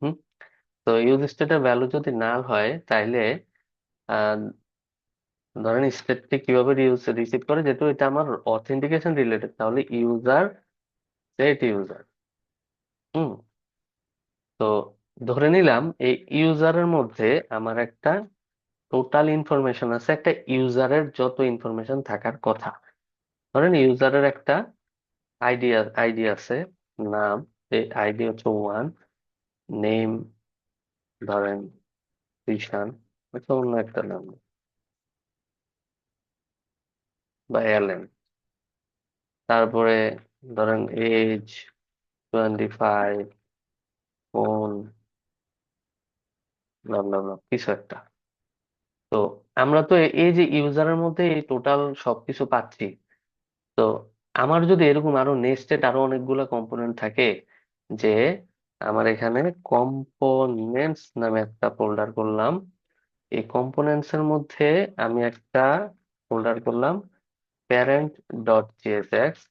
[SPEAKER 1] হুম, তো ইউজ স্টেটের ভ্যালু যদি নাল হয় তাইলে আহ, ধরেন স্টেটকে কিভাবে রিসিভ করে, যেহেতু এটা আমার অথেন্টিকেশন রিলেটেড, তাহলে ইউজার সেট ইউজার। হুম, তো ধরে নিলাম এই ইউজারের মধ্যে আমার একটা টোটাল ইনফরমেশন আছে, একটা ইউজারের যত ইনফরমেশন থাকার কথা। ধরেন ইউজারের একটা আইডি আছে, নাম, এই আইডি হচ্ছে 1, নেম ধরেন কৃষান, আচ্ছা অন্য একটা নাম, বা এলেন। তারপরে ধরেন এজ 25, ফোন, ব্লা ব্লা ব্লা কিছু একটা। তো আমরা তো এই যে ইউজারের মধ্যে এই টোটাল সবকিছু পাচ্ছি। তো আমার যদি এরকম আরো নেস্টেড আরো অনেকগুলো কম্পোনেন্ট থাকে, যে আমার এখানে কম্পোনেন্টস নামে একটা ফোল্ডার করলাম, এই কম্পোনেন্টস এর মধ্যে আমি একটা ফোল্ডার করলাম প্যারেন্ট ডট জেএসএক্স,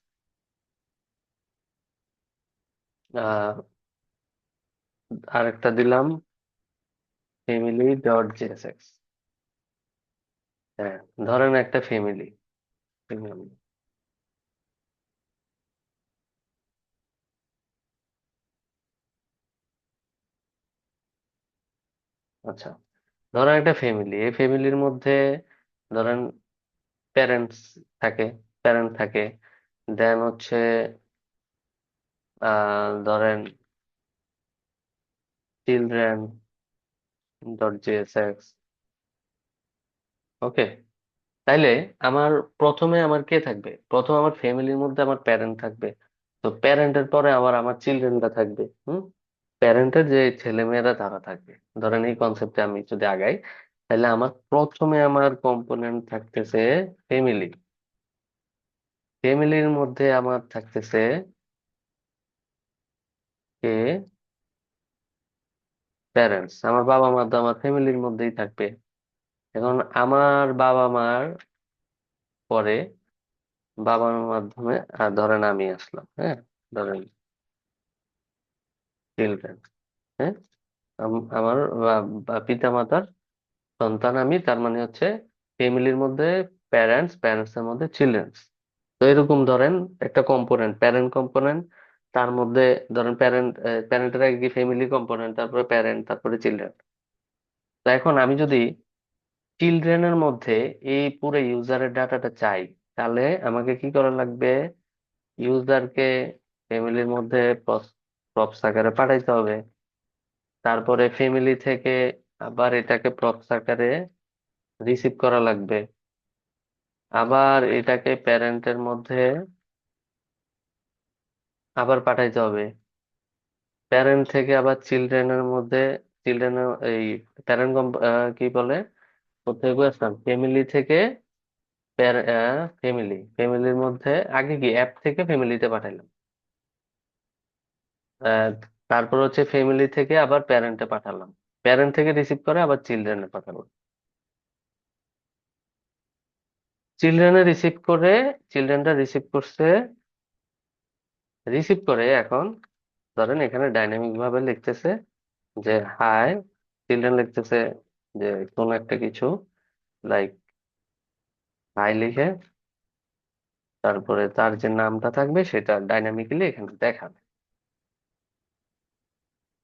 [SPEAKER 1] আর একটা দিলাম ফ্যামিলি ডট জেএসএক্স। হ্যাঁ, ধরেন একটা ফ্যামিলি। আচ্ছা, ধরেন একটা ফ্যামিলি, এই ফ্যামিলির মধ্যে ধরেন প্যারেন্টস থাকে, প্যারেন্ট থাকে, দেন হচ্ছে ধরেন চিলড্রেন ডট জেএসএক্স। ওকে, তাইলে আমার প্রথমে আমার কে থাকবে? প্রথম আমার ফ্যামিলির মধ্যে আমার প্যারেন্ট থাকবে। তো প্যারেন্টের পরে আবার আমার চিলড্রেনরা থাকবে। হুম, প্যারেন্টের যে ছেলেমেয়েরা তারা থাকবে। ধরেন এই কনসেপ্টে আমি যদি আগাই, তাহলে আমার প্রথমে আমার কম্পোনেন্ট থাকতেছে ফ্যামিলি। ফ্যামিলির মধ্যে আমার থাকতেছে কে? প্যারেন্টস। আমার বাবা মা তো আমার ফ্যামিলির মধ্যেই থাকবে। এখন আমার বাবা মার পরে, বাবা মার মাধ্যমে ধরেন আমি আসলাম, হ্যাঁ, ধরেন চিলড্রেন। হ্যাঁ, আমার পিতা মাতার সন্তান আমি, তার মানে হচ্ছে ফ্যামিলির মধ্যে প্যারেন্টস, প্যারেন্টস এর মধ্যে চিলড্রেন্স। তো এরকম ধরেন একটা কম্পোনেন্ট, প্যারেন্ট কম্পোনেন্ট, তার মধ্যে ধরেন প্যারেন্টের আগে কি ফ্যামিলি কম্পোনেন্ট, তারপরে প্যারেন্ট, তারপরে চিলড্রেন। তো এখন আমি যদি চিলড্রেনের মধ্যে এই পুরো ইউজারের ডাটাটা চাই, তাহলে আমাকে কি করা লাগবে? ইউজারকে ফ্যামিলির মধ্যে প্রপস আকারে পাঠাইতে হবে। তারপরে ফ্যামিলি থেকে আবার এটাকে প্রপস আকারে রিসিভ করা লাগবে। আবার এটাকে প্যারেন্টের মধ্যে আবার পাঠাইতে হবে। প্যারেন্ট থেকে আবার চিলড্রেনের মধ্যে, চিলড্রেনের এই প্যারেন্ট কি বলে, কোথায় আসলাম, ফ্যামিলি থেকে ফ্যামিলির মধ্যে আগে কি অ্যাপ থেকে ফ্যামিলিতে পাঠাইলাম। আহ, তারপর হচ্ছে ফ্যামিলি থেকে আবার প্যারেন্টে পাঠালাম, প্যারেন্ট থেকে রিসিভ করে আবার চিলড্রেনে পাঠাবো। চিলড্রেনে রিসিভ করে, চিলড্রেনটা রিসিভ করছে, রিসিভ করে এখন ধরেন এখানে ডাইনামিক ভাবে লিখতেছে যে হাই, চিলড্রেন লিখতেছে যে কোনো একটা কিছু, লাইক হাই লিখে, তারপরে তার যে নামটা থাকবে সেটা ডাইনামিক্যালি এখানে দেখাবে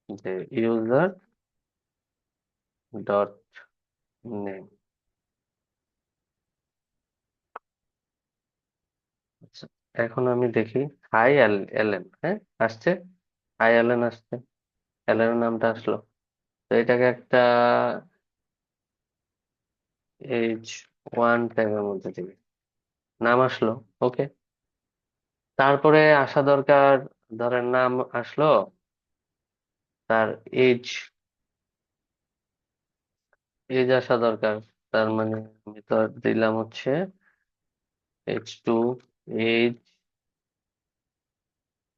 [SPEAKER 1] যে ইউজার ডট নেম। আচ্ছা, এখন আমি দেখি হাই এলেন, হ্যাঁ আসছে, হাই এলেন আসছে, এলেনের নামটা আসলো। তো এটাকে একটা H1 ট্যাগের মধ্যে দিবি, নাম আসলো। ওকে, তারপরে আসা দরকার, ধরেন নাম আসলো, তার এজ, এজ আসা দরকার। তার মানে আমি তো দিলাম হচ্ছে H2, এজ,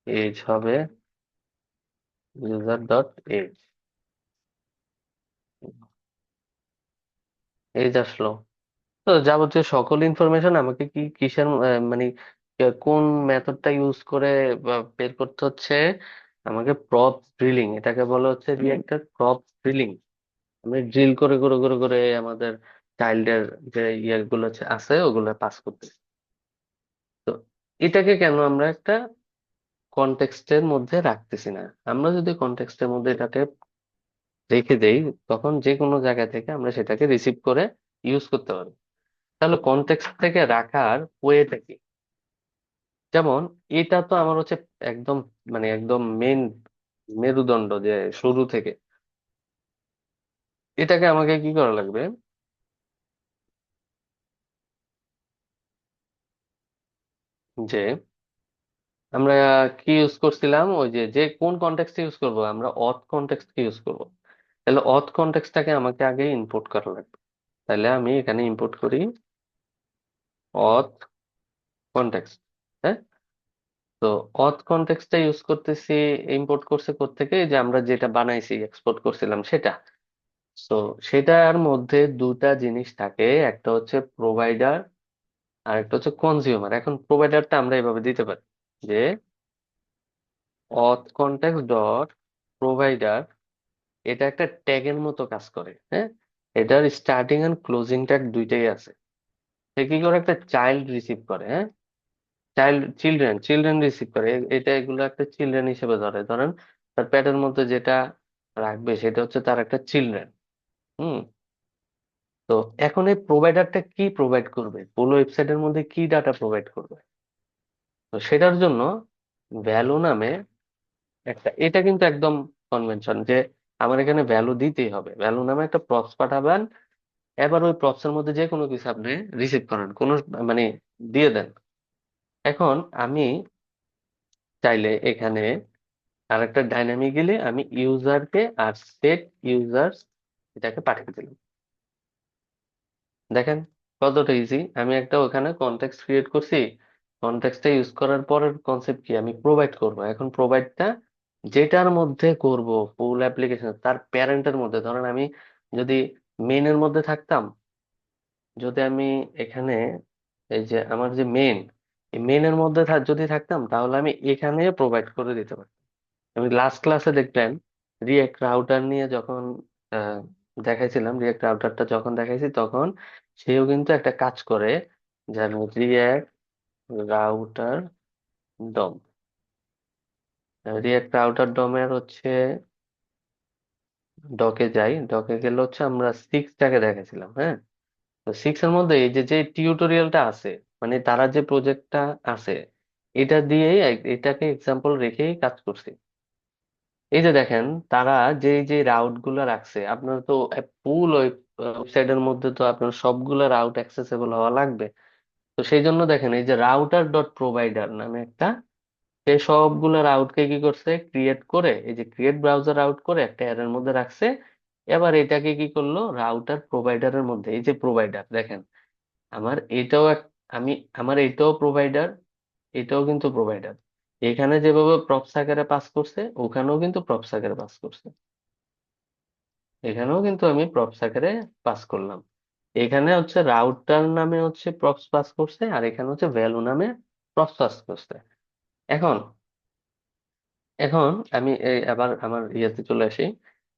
[SPEAKER 1] এজ হবে ইউজার ডট এজ, এজ আসলো। তো যাবতীয় সকল ইনফরমেশন আমাকে কি কিসের মানে কোন মেথডটা ইউজ করে বের করতে হচ্ছে? আমাকে প্রপ ড্রিলিং, এটাকে বলা হচ্ছে রিয়েক্টর প্রপ ড্রিলিং। আমি ড্রিল করে করে করে করে আমাদের চাইল্ডের যে ইয়েগুলো আছে ওগুলো পাস করতে। তো এটাকে কেন আমরা একটা কনটেক্সটের মধ্যে রাখতেছি না? আমরা যদি কনটেক্সটের মধ্যে এটাকে রেখে দেই, তখন যে কোনো জায়গা থেকে আমরা সেটাকে রিসিভ করে ইউজ করতে পারবো। তাহলে কনটেক্সট থেকে রাখার ওয়েটা কি? যেমন এটা তো আমার হচ্ছে একদম, মানে একদম মেন মেরুদণ্ড, যে শুরু থেকে এটাকে আমাকে কি করা লাগবে, যে আমরা কি ইউজ করছিলাম, ওই যে যে কোন কনটেক্সট ইউজ করব, আমরা অথ কনটেক্সট কি ইউজ করব। তাহলে অথ কনটেক্সটটাকে আমাকে আগে ইম্পোর্ট করা লাগবে। তাহলে আমি এখানে ইম্পোর্ট করি অথ কনটেক্সট। হ্যাঁ, তো অথ কনটেক্সটটা ইউজ করতেছি, ইম্পোর্ট করছে কোত্থেকে, যে আমরা যেটা বানাইছি এক্সপোর্ট করছিলাম সেটা। তো সেটার মধ্যে দুটা জিনিস থাকে, একটা হচ্ছে প্রোভাইডার আর একটা হচ্ছে কনজিউমার। এখন প্রোভাইডারটা আমরা এভাবে দিতে পারি যে অথ কনটেক্সট ডট প্রোভাইডার, এটা একটা ট্যাগের মতো কাজ করে। হ্যাঁ, এটার স্টার্টিং এন্ড ক্লোজিং ট্যাগ দুইটাই আছে। সে কি করে, একটা চাইল্ড রিসিভ করে। হ্যাঁ, চাইল্ড চিলড্রেন চিলড্রেন রিসিভ করে, এটা এগুলো একটা চিলড্রেন হিসেবে ধরে, ধরেন তার পেটের মধ্যে যেটা রাখবে সেটা হচ্ছে তার একটা চিলড্রেন। হুম। তো এখন এই প্রোভাইডারটা কি প্রোভাইড করবে, পুরো ওয়েবসাইটের মধ্যে কি ডাটা প্রোভাইড করবে? তো সেটার জন্য ভ্যালু নামে একটা, এটা কিন্তু একদম কনভেনশন যে আমার এখানে ভ্যালু দিতেই হবে, ভ্যালু নামে একটা প্রপস পাঠাবেন। এবার ওই প্রপস এর মধ্যে যে কোনো কিছু আপনি রিসিভ করেন, কোনো মানে দিয়ে দেন। এখন আমি চাইলে এখানে আর একটা ডাইনামিক্যালি আমি ইউজারকে আর সেট ইউজার্স এটাকে পাঠিয়ে দিলাম। দেখেন কতটা ইজি, আমি একটা ওখানে কনটেক্সট ক্রিয়েট করছি। কনটেক্সটটা ইউজ করার পরের কনসেপ্ট কি, আমি প্রোভাইড করব। এখন প্রোভাইডটা যেটার মধ্যে করব, ফুল অ্যাপ্লিকেশন তার প্যারেন্টের মধ্যে, ধরেন আমি যদি মেইনের মধ্যে থাকতাম, যদি আমি এখানে এই যে আমার যে মেইন, এই মেইনের মধ্যে যদি থাকতাম, তাহলে আমি এখানে প্রোভাইড করে দিতে পারতাম। আমি লাস্ট ক্লাসে দেখলেন রিয়েক্ট রাউটার নিয়ে যখন আহ, দেখাইছিলাম, রিয়েক্ট রাউটারটা যখন দেখাইছি তখন সেও কিন্তু একটা কাজ করে, যেন রিয়েক্ট রাউটার ডম, রিয়েক্ট রাউটার ডমের হচ্ছে ডকে যাই, ডকে গেলে হচ্ছে আমরা সিক্সটাকে দেখেছিলাম। হ্যাঁ, তো সিক্স এর মধ্যে এই যে যে টিউটোরিয়ালটা আছে, মানে তারা যে প্রজেক্টটা আছে, এটা দিয়েই এটাকে এক্সাম্পল রেখেই কাজ করছি। এই যে দেখেন তারা যে যে রাউট গুলা রাখছে, আপনার তো ফুল ওয়েবসাইটের মধ্যে তো আপনার সবগুলা রাউট অ্যাক্সেসেবল হওয়া লাগবে। তো সেই জন্য দেখেন এই যে রাউটার ডট প্রোভাইডার নামে একটা, সে সবগুলা রাউটকে কি করছে, ক্রিয়েট করে, এই যে ক্রিয়েট ব্রাউজার রাউট করে একটা অ্যারের মধ্যে রাখছে। এবার এটাকে কি করলো, রাউটার প্রোভাইডারের মধ্যে, এই যে প্রোভাইডার দেখেন, আমার এটাও আমি আমার এটাও প্রোভাইডার, এটাও কিন্তু প্রোভাইডার। এখানে যেভাবে প্রপস আকারে পাস করছে, ওখানেও কিন্তু প্রপস আকারে পাস করছে। এখানেও কিন্তু আমি প্রপস আকারে পাস করলাম। এখানে হচ্ছে রাউটার নামে হচ্ছে প্রপস পাস করছে, আর এখানে হচ্ছে ভ্যালু নামে প্রপস পাস করছে। এখন এখন আমি আবার আমার ইয়েতে চলে আসি।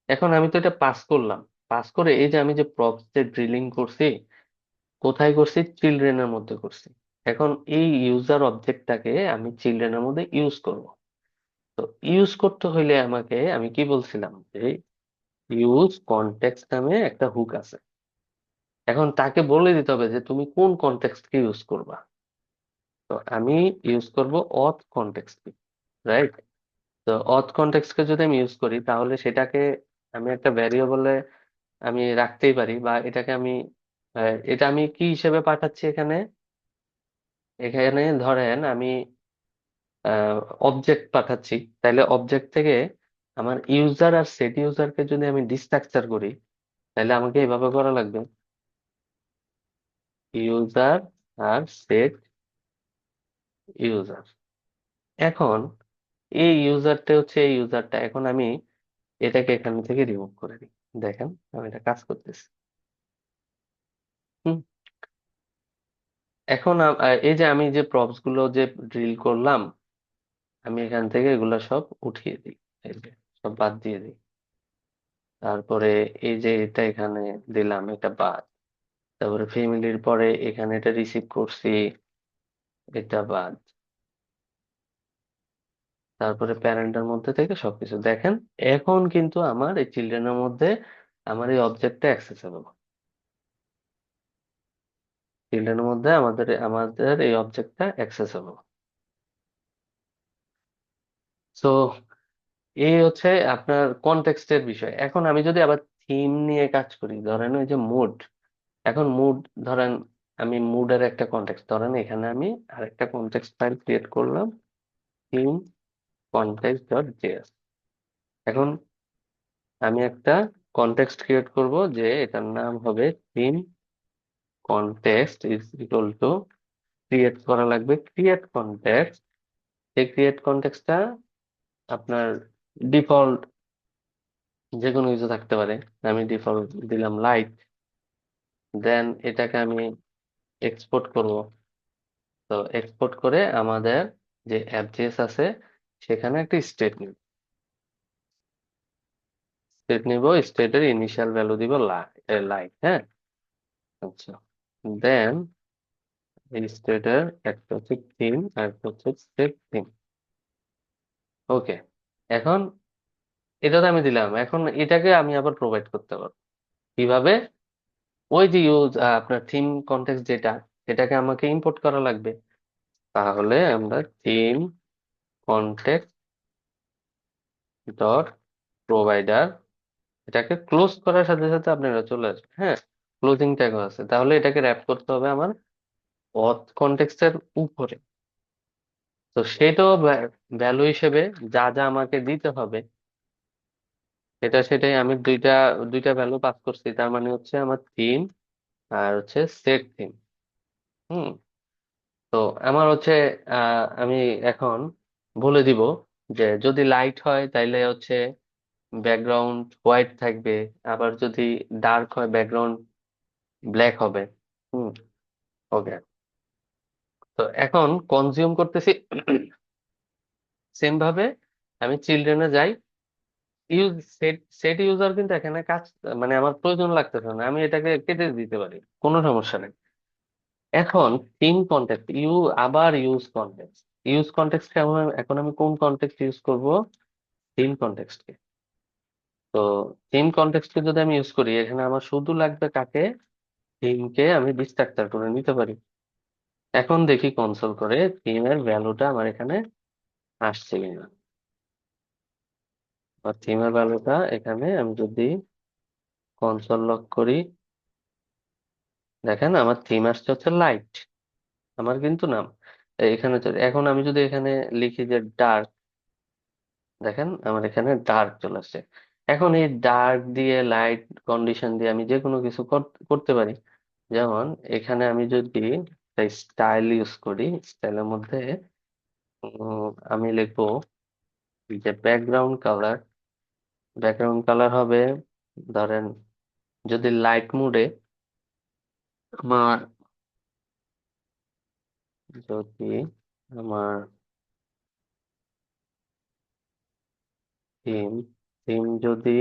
[SPEAKER 1] এখন আমি তো এটা পাস করলাম, পাস করে এই যে আমি যে প্রপস যে ড্রিলিং করছি, কোথায় করছি, চিলড্রেনের মধ্যে করছি। এখন এই ইউজার অবজেক্টটাকে আমি চিলড্রেনের মধ্যে ইউজ করব। তো ইউজ করতে হইলে আমাকে, আমি কি বলছিলাম যে ইউজ কনটেক্সট নামে একটা হুক আছে। এখন তাকে বলে দিতে হবে যে তুমি কোন কনটেক্সট কে ইউজ করবা। তো আমি ইউজ করব অথ কনটেক্সট, রাইট? তো অথ কনটেক্সট কে যদি আমি ইউজ করি, তাহলে সেটাকে আমি একটা ভ্যারিয়েবলে আমি রাখতেই পারি, বা এটাকে আমি এটা আমি কি হিসেবে পাঠাচ্ছি এখানে, এখানে ধরেন আমি অবজেক্ট পাঠাচ্ছি। তাহলে অবজেক্ট থেকে আমার ইউজার আর সেট ইউজারকে যদি আমি ডিস্ট্রাকচার করি, তাহলে আমাকে এইভাবে করা লাগবে, ইউজার আর সেট ইউজার। এখন এই ইউজারটা হচ্ছে এই ইউজারটা, এখন আমি এটাকে এখান থেকে রিমুভ করে দিই। দেখেন আমি এটা কাজ করতেছি। হুম। এখন এই যে আমি যে প্রপস গুলো যে ড্রিল করলাম, আমি এখান থেকে এগুলো সব উঠিয়ে দিই, এই যে সব বাদ দিয়ে দিই। তারপরে এই যে এটা এখানে দিলাম, এটা বাদ। তারপরে ফ্যামিলির পরে এখানে এটা রিসিভ করছি, এটা বাদ। তারপরে প্যারেন্টের মধ্যে থেকে সবকিছু দেখেন। এখন কিন্তু আমার এই চিলড্রেনের মধ্যে আমার এই অবজেক্টটা অ্যাক্সেসেবল। চিলড্রেনের মধ্যে আমাদের আমাদের এই অবজেক্টটা অ্যাক্সেসেবল। সো এই হচ্ছে আপনার কনটেক্সটের বিষয়। এখন আমি যদি আবার থিম নিয়ে কাজ করি, ধরেন ওই যে মুড, এখন মুড, ধরেন আমি মুডের একটা কনটেক্সট, ধরেন এখানে আমি আরেকটা কনটেক্সট ফাইল ক্রিয়েট করলাম, থিম কনটেক্সট ডট জেএস। এখন আমি একটা কনটেক্সট ক্রিয়েট করব, যে এটার নাম হবে theme context is equal to, create করা লাগবে ক্রিয়েট কনটেক্সট। এই ক্রিয়েট কনটেক্সটটা আপনার ডিফল্ট যে কোনো কিছু থাকতে পারে। আমি ডিফল্ট দিলাম লাইট। দেন এটাকে আমি এক্সপোর্ট করব। তো এক্সপোর্ট করে আমাদের যে অ্যাপজেস আছে সেখানে একটা স্টেট নিব। স্টেট নিব, স্টেটের ইনিশিয়াল ভ্যালু দিব লাইট, হ্যাঁ। আচ্ছা, দেন এই স্টেটের একটা হচ্ছে থিম আর একটা হচ্ছে স্টেট থিম। ওকে, এখন এটা তো আমি দিলাম, এখন এটাকে আমি আবার প্রোভাইড করতে পারবো কিভাবে? ওই যে ইউজ আপনার থিম কনটেক্সট যেটা, সেটাকে আমাকে ইম্পোর্ট করা লাগবে। তাহলে আমরা থিম কনটেক্সট ডট প্রোভাইডার, এটাকে ক্লোজ করার সাথে সাথে আপনারা চলে আসবে, হ্যাঁ। ক্লোজিং ট্যাগও আছে, তাহলে এটাকে র্যাপ করতে হবে আমার অথ কনটেক্সটের উপরে। তো সেটাও ভ্যালু হিসেবে যা যা আমাকে দিতে হবে, সেটাই আমি দুইটা দুইটা ভ্যালু পাস করছি। তার মানে হচ্ছে আমার থিম আর হচ্ছে সেট থিম। হুম। তো আমার হচ্ছে আমি এখন বলে দিব যে যদি লাইট হয় তাইলে হচ্ছে ব্যাকগ্রাউন্ড হোয়াইট থাকবে, আবার যদি ডার্ক হয় ব্যাকগ্রাউন্ড ব্ল্যাক হবে। হুম। ওকে, তো এখন কনজিউম করতেছি সেম ভাবে। আমি চিলড্রেনে যাই, ইউজ সেট, সেট ইউজার কিন্তু এখানে কাজ, মানে আমার প্রয়োজন লাগতেছে না, আমি এটাকে কেটে দিতে পারি, কোনো সমস্যা নেই। এখন থিম কনটেক্সট আবার ইউজ কনটেক্সট, ইউজ কনটেক্সট কেমন? এখন আমি কোন কনটেক্সট ইউজ করব? থিম কনটেক্সটকে। তো থিম কনটেক্সটকে যদি আমি ইউজ করি, এখানে আমার শুধু লাগবে কাকে? থিমকে আমি ডিস্ট্রাক্টর করে নিতে পারি। এখন দেখি কনসোল করে থিমের ভ্যালুটা আমার এখানে আসছে কিনা। বা থিমের ভ্যালুটা এখানে আমি যদি কনসোল লক করি, দেখেন আমার থিম আসছে হচ্ছে লাইট, আমার কিন্তু নাম এখানে এখন আমি যদি এখানে লিখি যে ডার্ক, দেখেন আমার এখানে ডার্ক চলে আসছে। এখন এই ডার্ক দিয়ে লাইট কন্ডিশন দিয়ে আমি যে কোনো কিছু করতে পারি। যেমন এখানে আমি যদি স্টাইল ইউজ করি, স্টাইলের মধ্যে আমি লিখবো যে ব্যাকগ্রাউন্ড কালার হবে, ধরেন যদি লাইট মুডে আমার, যদি আমার থিম থিম যদি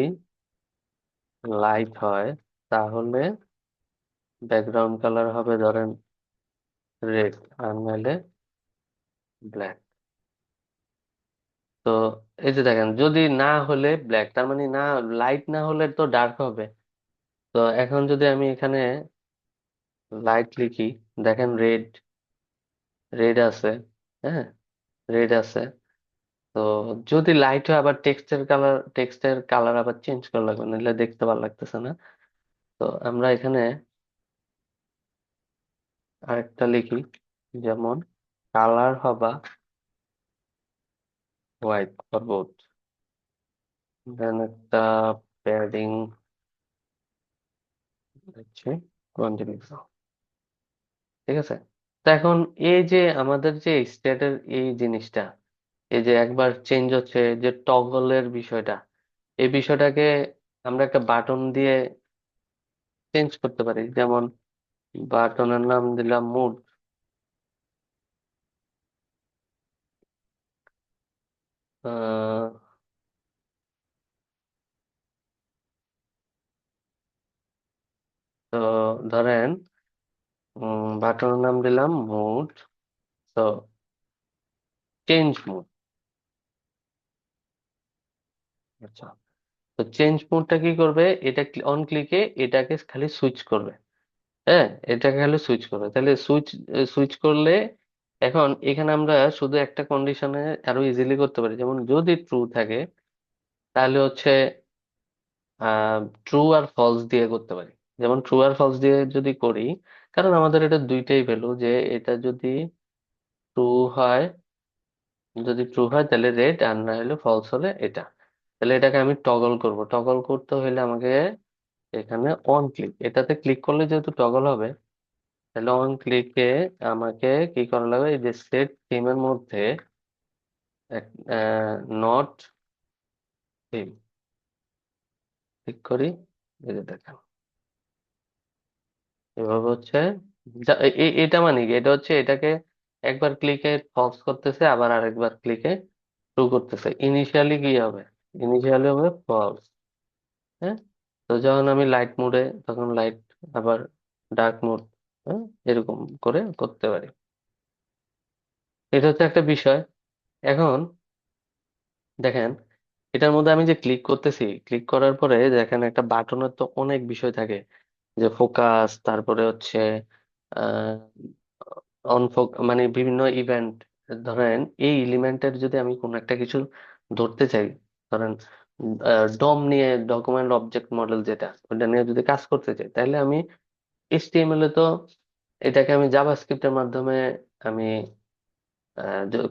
[SPEAKER 1] লাইট হয়, তাহলে ব্যাকগ্রাউন্ড কালার হবে ধরেন রেড, আর নাহলে ব্ল্যাক। তো এই যে দেখেন, যদি না হলে ব্ল্যাক, তার মানে না, লাইট না হলে তো ডার্ক হবে। তো এখন যদি আমি এখানে লাইট লিখি, দেখেন রেড, রেড আছে, হ্যাঁ, রেড আছে। তো যদি লাইট হয়, আবার টেক্সটের কালার আবার চেঞ্জ করা লাগবে, নাহলে দেখতে ভালো লাগতেছে না। তো আমরা এখানে আরেকটা লিখি, যেমন কালার হবা হোয়াইট ফর বোথ, দেন একটা প্যাডিং হচ্ছে 20 পিক্সেল। ঠিক আছে। তো এখন এই যে আমাদের যে স্টেটের এই জিনিসটা, এই যে একবার চেঞ্জ হচ্ছে, যে টগলের বিষয়টা, এই বিষয়টাকে আমরা একটা বাটন দিয়ে চেঞ্জ করতে পারি। যেমন বাটনের নাম দিলাম মুড। তো ধরেন বাটনের নাম দিলাম মুড। তো চেঞ্জ মুড, আচ্ছা, তো চেঞ্জ মোডটা কি করবে, এটা অন ক্লিকে এটাকে খালি সুইচ করবে। হ্যাঁ, এটাকে খালি সুইচ করবে, তাহলে সুইচ করলে এখন এখানে আমরা শুধু একটা কন্ডিশনে আরো ইজিলি করতে পারি, যেমন যদি ট্রু থাকে তাহলে হচ্ছে ট্রু আর ফলস দিয়ে করতে পারি। যেমন ট্রু আর ফলস দিয়ে যদি করি, কারণ আমাদের এটা দুইটাই ভ্যালু, যে এটা যদি ট্রু হয়, যদি ট্রু হয় তাহলে রেড, আর না হলে ফলস হলে এটা। তাহলে এটাকে আমি টগল করব, টগল করতে হলে আমাকে এখানে অন ক্লিক, এটাতে ক্লিক করলে যেহেতু টগল হবে, তাহলে অন ক্লিকে আমাকে কি করা লাগবে, এই যে সেট থিমের মধ্যে নট থিম ক্লিক করি, এই যে দেখেন এভাবে হচ্ছে। এটা মানে কি, এটা হচ্ছে এটাকে একবার ক্লিকে ফলস করতেছে, আবার আরেকবার ক্লিকে ট্রু করতেছে। ইনিশিয়ালি কি হবে, ইনিশিয়ালি হবে ফলস। হ্যাঁ, তো যখন আমি লাইট মোডে, তখন লাইট, আবার ডার্ক মোড, হ্যাঁ, এরকম করে করতে পারি। এটা হচ্ছে একটা বিষয়। এখন দেখেন, এটার মধ্যে আমি যে ক্লিক করতেছি, ক্লিক করার পরে দেখেন একটা বাটনের তো অনেক বিষয় থাকে, যে ফোকাস, তারপরে হচ্ছে আহ মানে বিভিন্ন ইভেন্ট। ধরেন এই এলিমেন্টের যদি আমি কোন একটা কিছু ধরতে চাই, ধরেন ডম নিয়ে, ডকুমেন্ট অবজেক্ট মডেল যেটা, ওটা নিয়ে যদি কাজ করতে চাই, তাহলে আমি এইচটিএমএল এ তো এটাকে আমি জাভাস্ক্রিপ্টের মাধ্যমে আমি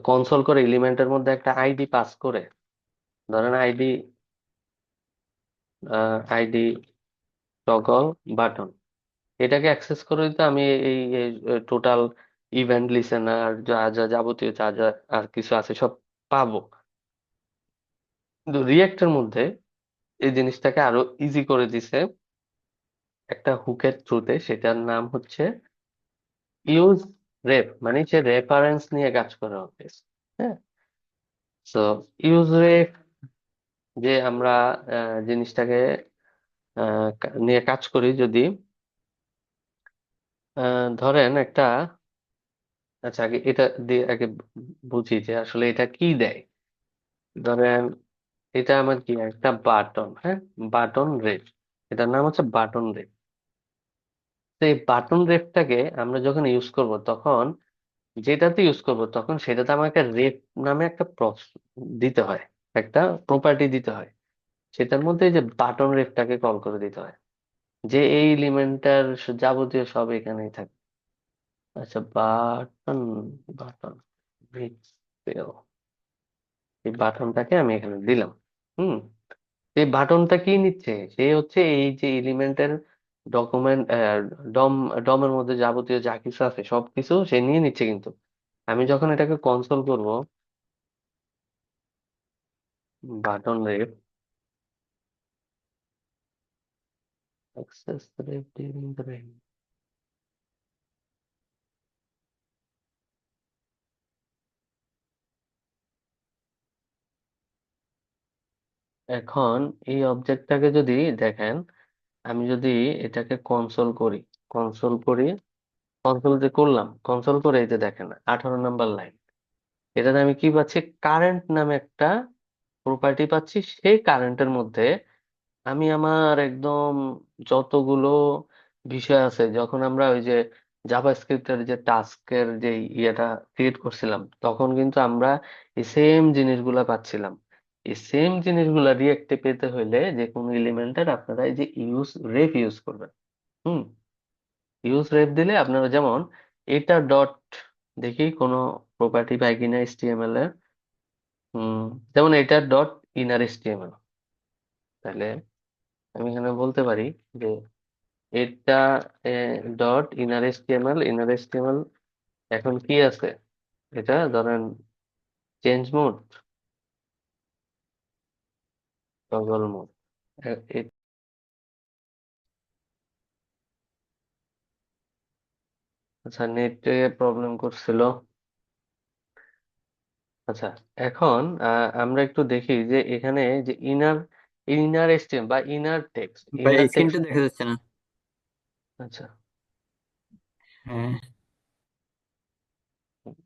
[SPEAKER 1] কনসোল করে এলিমেন্টের মধ্যে একটা আইডি পাস করে, ধরেন আইডি, আইডি টগল বাটন, এটাকে অ্যাক্সেস করে দিতে আমি এই টোটাল ইভেন্ট লিসেনার যা যা যাবতীয় যা যা আর কিছু আছে সব পাবো। কিন্তু রিয়েক্টের মধ্যে এই জিনিসটাকে আরো ইজি করে দিছে একটা হুকের থ্রুতে, সেটার নাম হচ্ছে ইউজ রেফ, মানে সে রেফারেন্স নিয়ে কাজ করা হবে। হ্যাঁ, তো ইউজ রেফ, যে আমরা জিনিসটাকে নিয়ে কাজ করি যদি, ধরেন একটা, আচ্ছা আগে এটা দিয়ে আগে বুঝি যে আসলে এটা কি দেয়। ধরেন এটা আমার কি একটা বাটন, হ্যাঁ, বাটন রেফ, এটার নাম হচ্ছে বাটন রেফ। তো এই বাটন রেফটাকে আমরা যখন ইউজ করব, তখন যেটাতে ইউজ করব তখন সেটাতে আমাকে রেফ নামে একটা দিতে হয়, একটা প্রপার্টি দিতে হয়। সেটার মধ্যে এই যে বাটন রেফটাকে কল করে দিতে হয়, যে এই এলিমেন্টটার যাবতীয় সব এখানেই থাকে। আচ্ছা, বাটন, বাটন এই বাটনটাকে আমি এখানে দিলাম। হুম, এই বাটনটা কি নিচ্ছে, সে হচ্ছে এই যে এলিমেন্টের ডকুমেন্ট, ডম ডমের মধ্যে যাবতীয় যা কিছু আছে সবকিছু সে নিয়ে নিচ্ছে। কিন্তু আমি যখন এটাকে কনসোল করব, button ref, access ref during the range, এখন এই অবজেক্টটাকে যদি দেখেন, আমি যদি এটাকে কনসোল করি, কনসোল করি, কনসোল যে করলাম, কনসোল করে এই যে দেখেন 18 নম্বর লাইন, এটাতে আমি কি পাচ্ছি, কারেন্ট নামে একটা প্রপার্টি পাচ্ছি। সেই কারেন্টের মধ্যে আমি আমার একদম যতগুলো বিষয় আছে, যখন আমরা ওই যে জাভাস্ক্রিপ্টের যে টাস্কের যে ইয়েটা ক্রিয়েট করছিলাম, তখন কিন্তু আমরা এই সেম জিনিসগুলা পাচ্ছিলাম। এই সেম জিনিসগুলা রিয়েক্টে পেতে হইলে যে কোনো এলিমেন্টের আপনারা এই যে ইউজ রেফ ইউজ করবেন। হুম, ইউজ রেফ দিলে আপনারা যেমন এটা ডট, দেখি কোনো প্রপার্টি পাই কিনা এইচটিএমএল এর। হুম, যেমন এটা ডট ইনার এইচটিএমএল, তাহলে আমি এখানে বলতে পারি যে এটা dot inner HTML, inner HTML এখন কি আছে, এটা ধরেন চেঞ্জ মোড, টগল মোড। আচ্ছা, নেটে প্রবলেম করছিল। আচ্ছা, এখন আমরা একটু দেখি যে এখানে যে ইনার, ইনার এসটিএম বা ইনার টেক্সট,
[SPEAKER 2] ভাই
[SPEAKER 1] ইনার
[SPEAKER 2] স্ক্রিনটা
[SPEAKER 1] টেক্সট।
[SPEAKER 2] দেখা যাচ্ছে না।
[SPEAKER 1] আচ্ছা,
[SPEAKER 2] হ্যাঁ,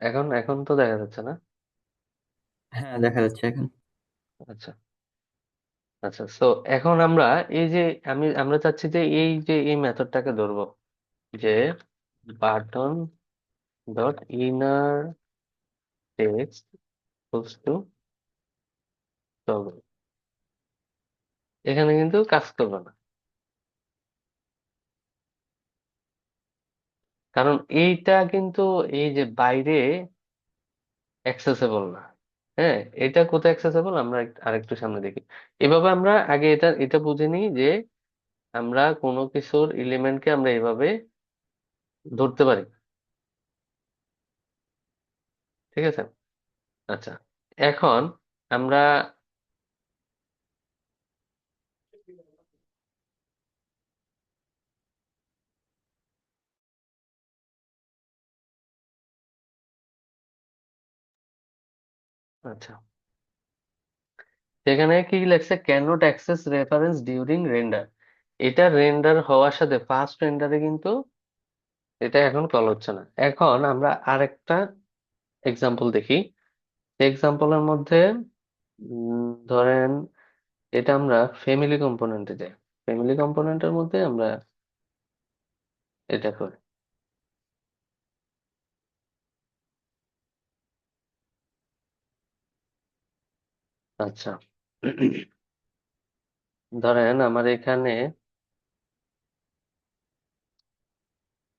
[SPEAKER 1] এখন এখন তো দেখা যাচ্ছে না।
[SPEAKER 2] হ্যাঁ দেখা যাচ্ছে এখন।
[SPEAKER 1] আচ্ছা, আচ্ছা, তো এখন আমরা এই যে আমরা চাচ্ছি যে এই মেথডটাকে ধরবো, যে button dot inner text to toggle, এখানে কিন্তু কাজ করবে না, কারণ এইটা কিন্তু এই যে বাইরে অ্যাক্সেসেবল না। হ্যাঁ, এটা কোথায় অ্যাক্সেসেবল আমরা আরেকটু সামনে দেখি। এভাবে আমরা আগে এটা এটা বুঝে নিই যে আমরা কোনো কিছুর এলিমেন্টকে আমরা এভাবে ধরতে পারি। ঠিক আছে। আচ্ছা, এখন আমরা, আচ্ছা, সেখানে কি লেখছে, can not access reference during render. এটা রেন্ডার হওয়ার সাথে ফার্স্ট রেন্ডারে কিন্তু এটা এখন কল হচ্ছে না। এখন আমরা আরেকটা এক্সাম্পল দেখি। এক্সাম্পলের মধ্যে ধরেন এটা আমরা ফ্যামিলি কম্পোনেন্টে যাই। ফ্যামিলি কম্পোনেন্টের মধ্যে আমরা এটা করি। আচ্ছা, ধরেন আমার এখানে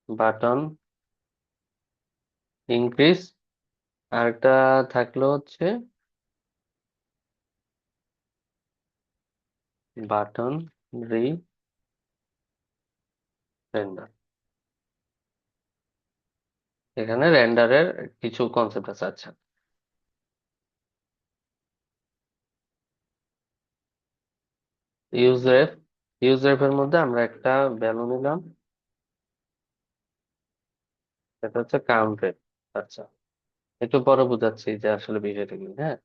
[SPEAKER 1] বাটন ইনক্রিজ, আরেকটা থাকলো হচ্ছে বাটন রি রেন্ডার। এখানে রেন্ডারের কিছু কনসেপ্ট আছে। আচ্ছা, ইউজ রেফ, ইউজ রেফ এর মধ্যে আমরা একটা ভ্যালু নিলাম, এটা হচ্ছে কাউন্ট রেফ। আচ্ছা, একটু পরে বুঝাচ্ছি যে আসলে বিষয়টা কি। হ্যাঁ,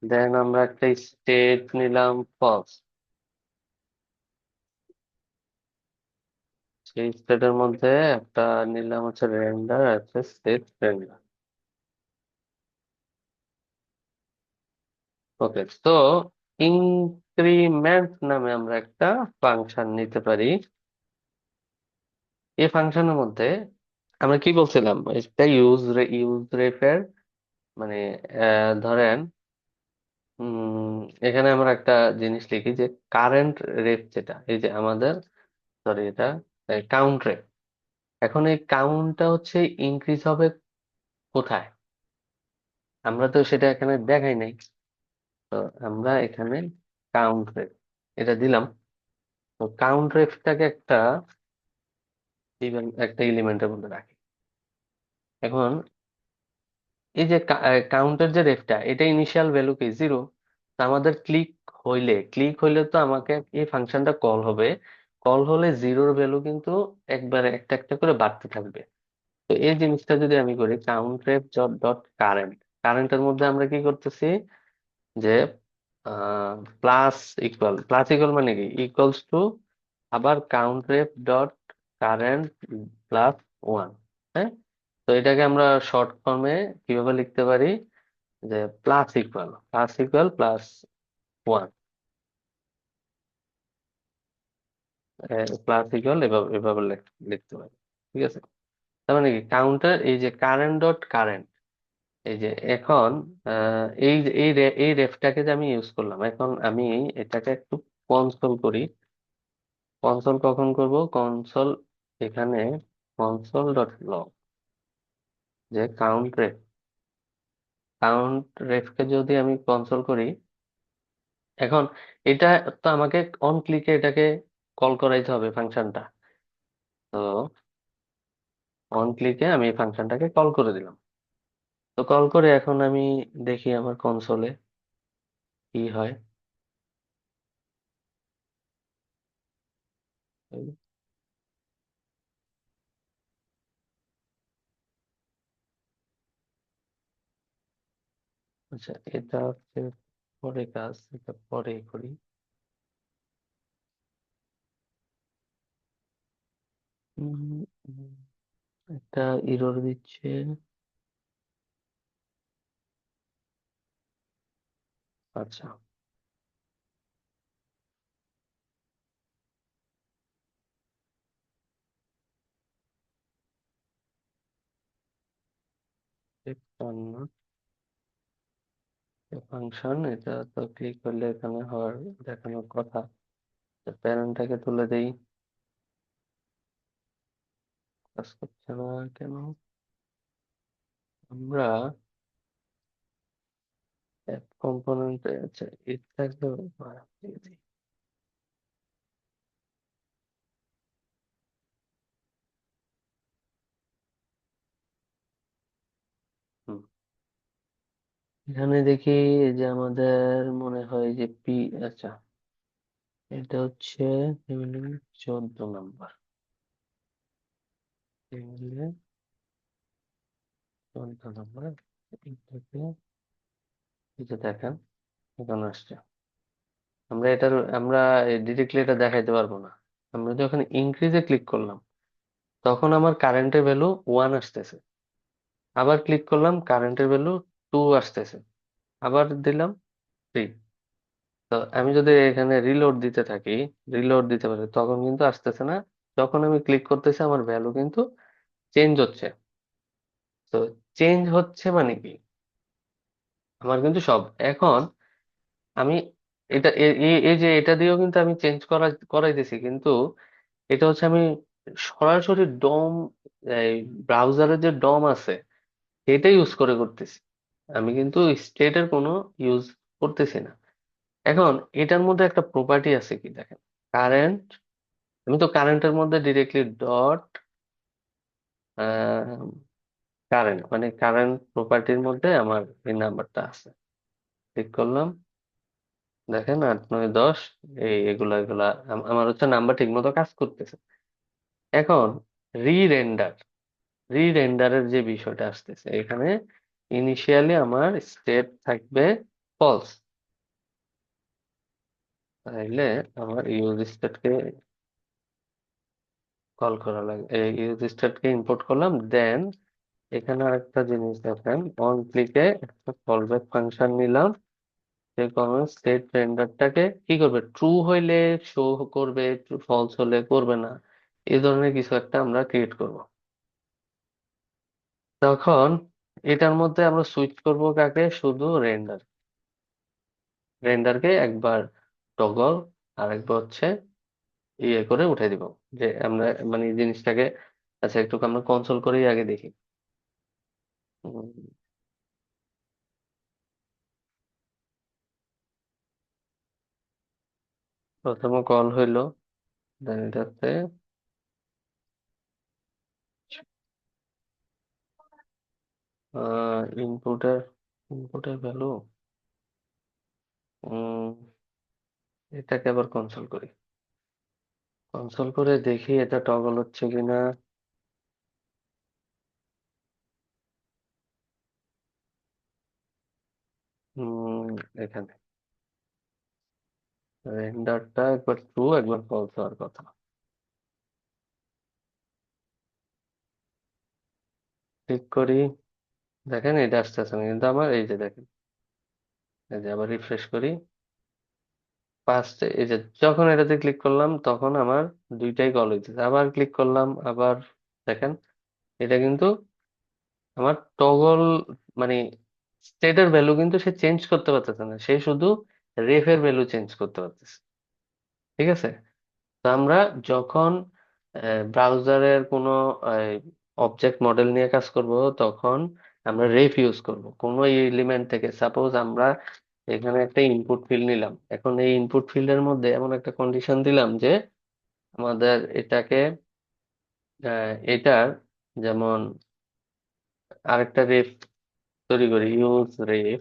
[SPEAKER 1] দেন আমরা একটা স্টেট নিলাম ফলস, সেই স্টেটের মধ্যে একটা নিলাম হচ্ছে রেন্ডার, একটা স্টেট রেন্ডার। ওকে, তো ইনক্রিমেন্ট নামে আমরা একটা ফাংশন নিতে পারি। এই ফাংশনের মধ্যে আমরা কি বলছিলাম, এটা ইউজ রেফের মানে ধরেন এখানে আমরা একটা জিনিস লিখি যে কারেন্ট রেট, যেটা এই যে আমাদের, সরি এটা কাউন্ট রেট। এখন এই কাউন্টটা হচ্ছে ইনক্রিজ হবে কোথায়, আমরা তো সেটা এখানে দেখাই নাই। তো আমরা এখানে কাউন্ট রেট এটা দিলাম। তো কাউন্ট রেটটাকে একটা এলিমেন্টের মধ্যে রাখি। এখন এই যে কাউন্টের যে রেটটা, এটা ইনিশিয়াল ভ্যালু কি জিরো। আমাদের ক্লিক হইলে তো আমাকে এই ফাংশনটা কল হবে। কল হলে জিরোর ভ্যালু কিন্তু একবারে একটা একটা করে বাড়তে থাকবে। তো এই জিনিসটা যদি আমি করি কাউন্ট রেফ ডট কারেন্ট, কারেন্টের মধ্যে আমরা কি করতেছি, যে প্লাস প্লাস ইকুয়াল মানে কি ইকুয়ালস টু, আবার কাউন্ট রেফ ডট কারেন্ট প্লাস ওয়ান। হ্যাঁ, তো এটাকে আমরা শর্ট ফর্মে কিভাবে লিখতে পারি, যে plus equal plus one, plus equal এভাবে এভাবে লিখতে পারি। ঠিক আছে। তার মানে কি কাউন্টার, এই যে কারেন্ট ডট কারেন্ট, এই যে এখন এই রেফটাকে যে আমি ইউজ করলাম, এখন আমি এটাকে একটু কনসোল করি। কনসোল কখন করব, কনসোল এখানে কনসোল ডট লগ, যে কাউন্ট রেফকে যদি আমি কনসোল করি, এখন এটা তো আমাকে অন ক্লিকে এটাকে কল করাইতে হবে ফাংশনটা। তো অন ক্লিকে আমি এই ফাংশনটাকে কল করে দিলাম। তো কল করে এখন আমি দেখি আমার কনসোলে কি হয়। আচ্ছা, এটা হচ্ছে পরে কাজ, এটা পরে করি। উম, উম, একটা ইরর দিচ্ছে। আচ্ছা, ফাংশন, এটা তো ক্লিক করলে এখানে হওয়ার দেখানোর কথা। প্যারেন্টটাকে তুলে দেই। কাজ করছে না কেন? আমরা অ্যাপ কম্পোনেন্ট, আচ্ছা এটা থাকবে। দিয়ে দিই। হুম, এখানে দেখি এই যে আমাদের মনে হয় যে পি, আচ্ছা এটা হচ্ছে 14 নাম্বার। টেবিলে 14 নাম্বার। এটাকে এই যে দেখেন, এখানে আসছে। আমরা ডিরেক্টলি এটা দেখাইতে পারবো না। আমরা যখন ইনক্রিজে ক্লিক করলাম, তখন আমার কারেন্টের ভ্যালু 1 আসতেছে। আবার ক্লিক করলাম, কারেন্টের ভ্যালু 2 আসতেছে। আবার দিলাম 3। তো আমি যদি এখানে রিলোড দিতে থাকি, রিলোড দিতে পারি, তখন কিন্তু আসতেছে না। যখন আমি ক্লিক করতেছি আমার ভ্যালু কিন্তু চেঞ্জ হচ্ছে। তো চেঞ্জ হচ্ছে মানে কি, আমার কিন্তু সব এখন আমি এটা এই যে এটা দিয়েও কিন্তু আমি চেঞ্জ করাইতেছি, কিন্তু এটা হচ্ছে আমি সরাসরি ডম, এই ব্রাউজারের যে ডম আছে এটা ইউজ করে করতেছি। আমি কিন্তু স্টেটের কোনো ইউজ করতেছি না। এখন এটার মধ্যে একটা প্রপার্টি আছে কি দেখেন, কারেন্ট। আমি তো কারেন্টের মধ্যে ডিরেক্টলি ডট কারেন্ট, মানে কারেন্ট প্রপার্টির মধ্যে আমার এই নাম্বারটা আছে। ক্লিক করলাম, দেখেন 8 9 10, এগুলা এগুলা আমার হচ্ছে নাম্বার ঠিক মতো কাজ করতেছে। এখন রি রেন্ডার, রি রেন্ডারের যে বিষয়টা আসতেছে এখানে, ইনিশিয়ালি আমার স্টেট থাকবে ফলস। তাইলে আমার ইউজ স্টেটকে কল করা লাগে, এই ইউজ স্টেটকে ইম্পোর্ট করলাম। দেন এখানে আরেকটা জিনিস দেখেন, অন ক্লিকে একটা কলব্যাক ফাংশন নিলাম। যে কোনো স্টেট রেন্ডারটাকে কি করবে, ট্রু হইলে শো করবে, ফলস হলে করবে না। এই ধরনের কিছু একটা আমরা ক্রিয়েট করব। তখন এটার মধ্যে আমরা সুইচ করব কাকে, শুধু রেন্ডার। রেন্ডারকে একবার টগল, আর একবার হচ্ছে ইয়ে করে উঠে দিব। যে আমরা মানে এই জিনিসটাকে, আচ্ছা একটু আমরা কনসোল করেই আগে দেখি। উম, প্রথমে কল হইলো, দেন এটাতে ইনপুটের ইনপুটের ভ্যালু, এটাকে আবার কনসোল করি। কনসোল করে দেখি এটা টগল হচ্ছে কিনা। উম, এখানে রেন্ডারটা একবার ট্রু একবার ফলস হওয়ার কথা। ক্লিক করি, দেখেন এটা আসতেছে না, কিন্তু আমার এই যে দেখেন, এই যে আবার রিফ্রেশ করি, ফার্স্ট এই যে যখন এটাতে ক্লিক করলাম তখন আমার দুইটাই কল হইতেছে। আবার ক্লিক করলাম, আবার দেখেন এটা কিন্তু আমার টগল, মানে স্টেটের ভ্যালু কিন্তু সে চেঞ্জ করতে পারতেছে না, সে শুধু রেফের ভ্যালু চেঞ্জ করতে পারতেছে। ঠিক আছে। তো আমরা যখন ব্রাউজারের কোনো অবজেক্ট মডেল নিয়ে কাজ করব, তখন আমরা রেফ ইউজ করব কোনো এলিমেন্ট থেকে। সাপোজ আমরা এখানে একটা ইনপুট ফিল্ড নিলাম, এখন এই ইনপুট ফিল্ডের মধ্যে এমন একটা কন্ডিশন দিলাম যে আমাদের এটাকে এটার যেমন আরেকটা রেফ তৈরি করি, ইউজ রেফ,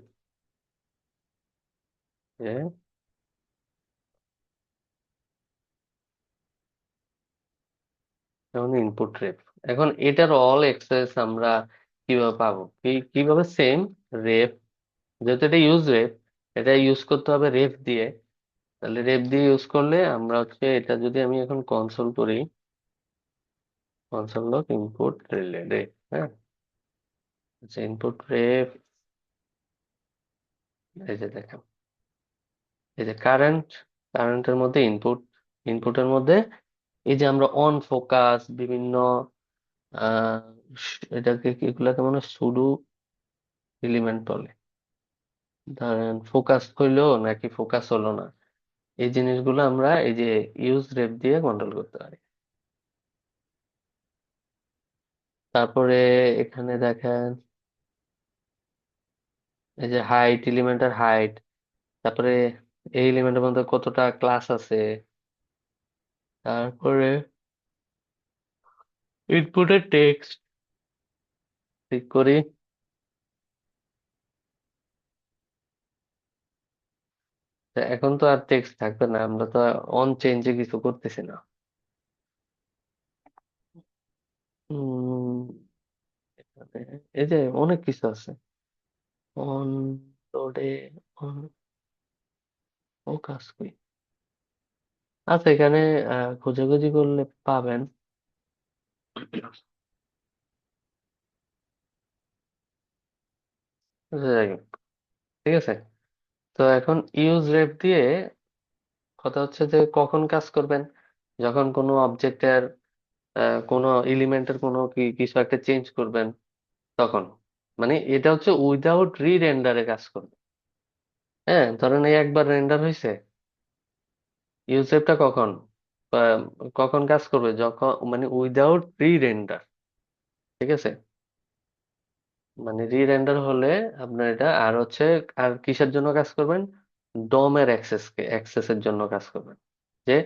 [SPEAKER 1] যেমন ইনপুট রেফ। এখন এটার অল অ্যাক্সেস আমরা কিভাবে পাবো, কিভাবে সেম রেফ, যেহেতু এটা ইউজ রেফ, এটা ইউজ করতে হবে রেফ দিয়ে। তাহলে রেফ দিয়ে ইউজ করলে আমরা হচ্ছে এটা যদি আমি এখন কনসোল করি, কনসোল লগ ইনপুট রিলে রেফ, হ্যাঁ। আচ্ছা ইনপুট রেফ, এই যে দেখেন, এই যে কারেন্ট, কারেন্টের মধ্যে ইনপুট, ইনপুটের মধ্যে এই যে আমরা অন ফোকাস বিভিন্ন আহ এটাকে এগুলাকে মানে সুডো এলিমেন্ট বলে। ধরেন ফোকাস হইলো নাকি ফোকাস হলো না, এই জিনিসগুলো আমরা এই যে ইউজ রেপ দিয়ে কন্ট্রোল করতে পারি। তারপরে এখানে দেখেন এই যে হাইট, এলিমেন্টের হাইট, তারপরে এই এলিমেন্টের মধ্যে কতটা ক্লাস আছে, তারপরে ইনপুটের টেক্সট ঠিক করি। তা এখন তো আর টেক্সট থাকবে না, আমরা তো অন চেঞ্জে কিছু করতেছি না। উম, এখানে এই যে অনেক কিছু আছে, অন লোডে, অন ফোকাস করি। আচ্ছা এখানে খোঁজাখুঁজি করলে পাবেন। আচ্ছা, যাই হোক, ঠিক আছে। তো এখন ইউজ রেপ দিয়ে কথা হচ্ছে যে কখন কাজ করবেন, যখন কোনো অবজেক্টের কোনো এলিমেন্টের কোনো কিছু একটা চেঞ্জ করবেন তখন। মানে এটা হচ্ছে উইদাউট রি রেন্ডারে কাজ করবে। হ্যাঁ, ধরেন এই একবার রেন্ডার হয়েছে, ইউজ রেপটা কখন আহ, কখন কাজ করবে, যখন মানে উইদাউট রি রেন্ডার, ঠিক আছে। মানে রি রেন্ডার হলে আপনার এটা আর হচ্ছে, আর কিসের জন্য কাজ করবেন, ডোমের অ্যাক্সেসের জন্য কাজ করবেন। যে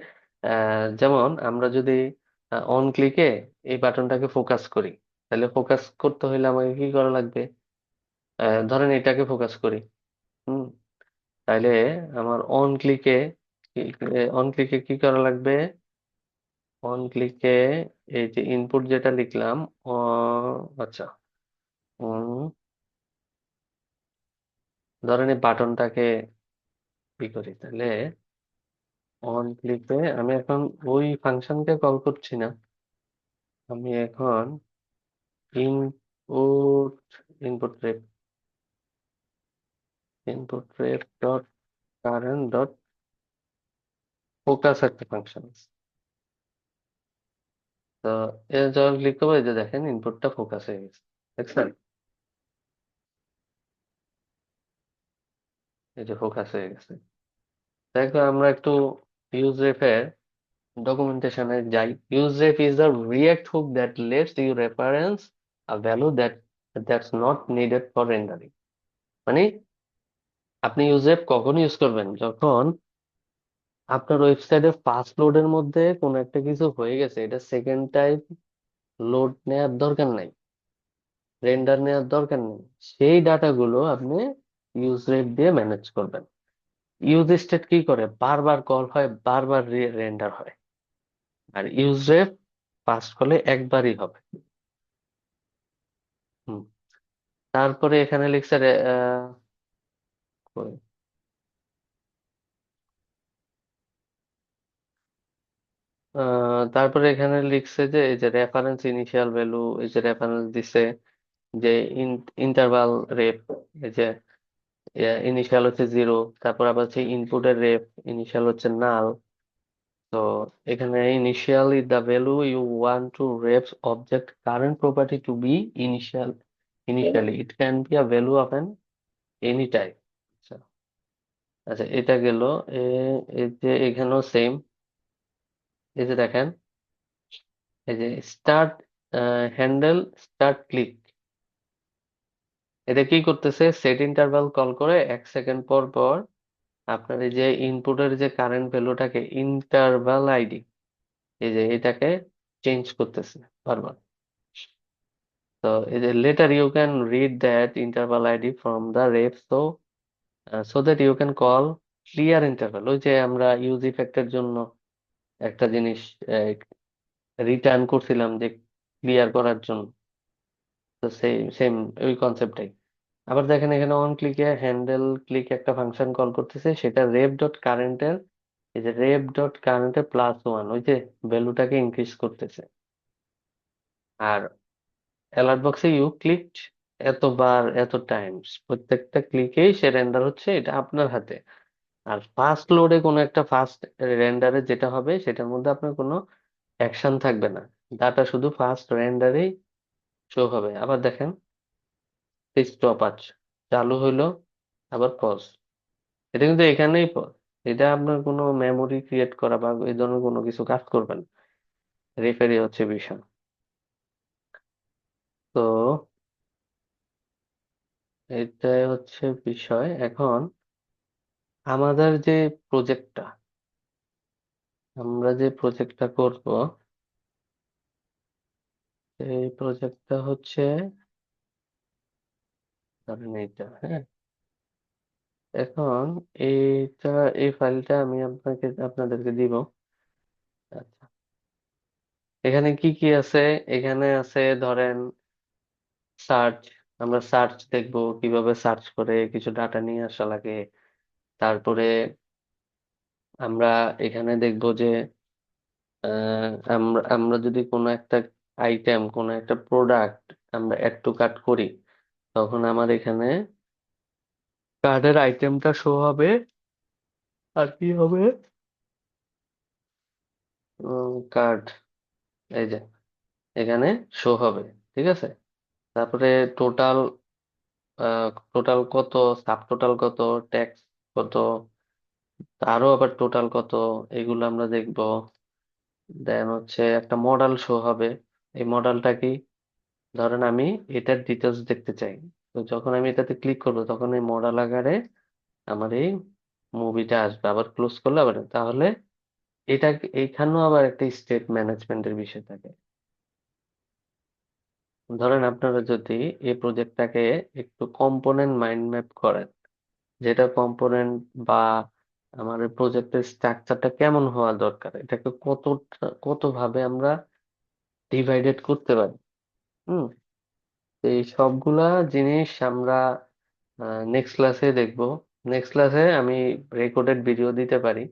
[SPEAKER 1] যেমন আমরা যদি অন ক্লিকে এই বাটনটাকে ফোকাস করি, তাহলে ফোকাস করতে হলে আমাকে কি করা লাগবে, ধরেন এটাকে ফোকাস করি। হুম, তাহলে আমার অন ক্লিকে কি করা লাগবে, অন ক্লিকে এই যে ইনপুট যেটা লিখলাম, আচ্ছা, উম, ধরেন এই বাটনটাকে কি করি, তাহলে অন ক্লিকে আমি এখন ওই ফাংশনকে কল করছি না, আমি এখন input input rape dot current dot focus একটা ফাংশন। তো এ যখন ক্লিক করবো, এই যে দেখেন ইনপুটটা ফোকাস হয়ে গেছে, দেখছেন, এই যে ফোকাস হয়ে গেছে। দেখো আমরা একটু ইউজ রেফের ডকুমেন্টেশনে যাই। Use ref is the React hook that lets you reference a value that's not needed for rendering. মানে আপনি ইউজ রেফ কখন ইউজ করবেন, যখন আপনার ওয়েবসাইটে ফার্স্ট লোডের মধ্যে কোনো একটা কিছু হয়ে গেছে, এটা সেকেন্ড টাইম লোড নেওয়ার দরকার নাই, রেন্ডার নেওয়ার দরকার নেই, সেই ডাটাগুলো আপনি ইউজ রেট দিয়ে ম্যানেজ করবেন। ইউজ স্টেট কি করে, বারবার কল হয়, বারবার রেন্ডার হয়। আর ইউজ রেট পাস করলে একবারই হবে। হুম, তারপরে এখানে লিখছে কই? তারপরে এখানে লিখছে যে এই যে রেফারেন্স ইনিশিয়াল ভ্যালু, এই যে রেফারেন্স দিছে যে ইন্টারভাল রেপ, এই যে ইনিশিয়াল হচ্ছে 0, তারপর আবার হচ্ছে ইনপুটের রেপ ইনিশিয়াল হচ্ছে নাল। তো এখানে initially the value you want to ref's object current property to be initial, initially it can be a value of an any type. আচ্ছা, আচ্ছা এটা গেল। এই যে এখানেও সেম, এই যে দেখেন এই যে স্টার্ট হ্যান্ডেল স্টার্ট ক্লিক, এটা কি করতেছে, সেট ইন্টারভাল কল করে 1 সেকেন্ড পর পর আপনার এই যে ইনপুটের যে কারেন্ট ভ্যালুটাকে ইন্টারভাল আইডি, এই যে এটাকে চেঞ্জ করতেছে বারবার। তো এই যে later you can read that interval ID from the ref, so that you can call clear interval. ওই যে আমরা ইউজ ইফেক্টের জন্য একটা জিনিস রিটার্ন করছিলাম যে ক্লিয়ার করার জন্য, তো সেই সেম ওই কনসেপ্টটাই। আবার দেখেন এখানে অন ক্লিকে হ্যান্ডেল ক্লিক একটা ফাংশন কল করতেছে, সেটা রেপ ডট কারেন্টের, এই যে রেপ ডট কারেন্টের +1, ওই যে ভ্যালুটাকে ইনক্রিজ করতেছে। আর অ্যালার্ট বক্সে ইউ ক্লিকড এতবার এত টাইমস, প্রত্যেকটা ক্লিকেই সে রেন্ডার হচ্ছে, এটা আপনার হাতে। আর ফার্স্ট লোডে কোনো একটা ফার্স্ট রেন্ডারে যেটা হবে সেটার মধ্যে আপনার কোনো অ্যাকশন থাকবে না, ডাটা শুধু ফার্স্ট রেন্ডারেই শো হবে। আবার দেখেন স্টপ আছে, চালু হইলো, আবার পজ। এটা কিন্তু এখানেই পজ। এটা আপনার কোনো মেমোরি ক্রিয়েট করা বা এই ধরনের কোনো কিছু কাজ করবেন, রেফারি হচ্ছে বিষয়। তো এটাই হচ্ছে বিষয়। এখন আমাদের যে প্রজেক্টটা, আমরা যে প্রজেক্টটা করব, এই প্রজেক্টটা হচ্ছে ধরেন এইটা, হ্যাঁ। এখন এইটা, এই ফাইলটা আমি আপনাদেরকে দিব। আচ্ছা, এখানে কি কি আছে? এখানে আছে ধরেন সার্চ। আমরা সার্চ দেখবো, কিভাবে সার্চ করে কিছু ডাটা নিয়ে আসা লাগে। তারপরে আমরা এখানে দেখবো যে আমরা আমরা যদি কোনো একটা আইটেম, কোনো একটা প্রোডাক্ট আমরা অ্যাড টু কার্ট করি, তখন আমার এখানে কার্ডের আইটেমটা শো হবে। আর কি হবে? কার্ড, এই যে এখানে শো হবে, ঠিক আছে। তারপরে টোটাল, টোটাল কত, সাব টোটাল কত, ট্যাক্স কত, আরো আবার টোটাল কত, এগুলো আমরা দেখবো। দেন হচ্ছে একটা মডেল শো হবে। এই মডেলটা কি? ধরেন আমি এটার ডিটেলস দেখতে চাই। তো যখন আমি এটাতে ক্লিক করবো, তখন এই মডেল আকারে আমার এই মুভিটা আসবে। আবার ক্লোজ করলে আবার, তাহলে এটা, এইখানেও আবার একটা স্টেট ম্যানেজমেন্টের বিষয় থাকে। ধরেন আপনারা যদি এই প্রজেক্টটাকে একটু কম্পোনেন্ট মাইন্ড ম্যাপ করেন, যেটা কম্পোনেন্ট বা আমার প্রজেক্টের স্ট্রাকচারটা কেমন হওয়া দরকার, এটাকে কত কত ভাবে আমরা ডিভাইডেড করতে পারি। হুম। তো এই সবগুলা জিনিস আমরা নেক্সট ক্লাসে দেখবো। নেক্সট ক্লাসে আমি রেকর্ডেড ভিডিও দিতে পারি।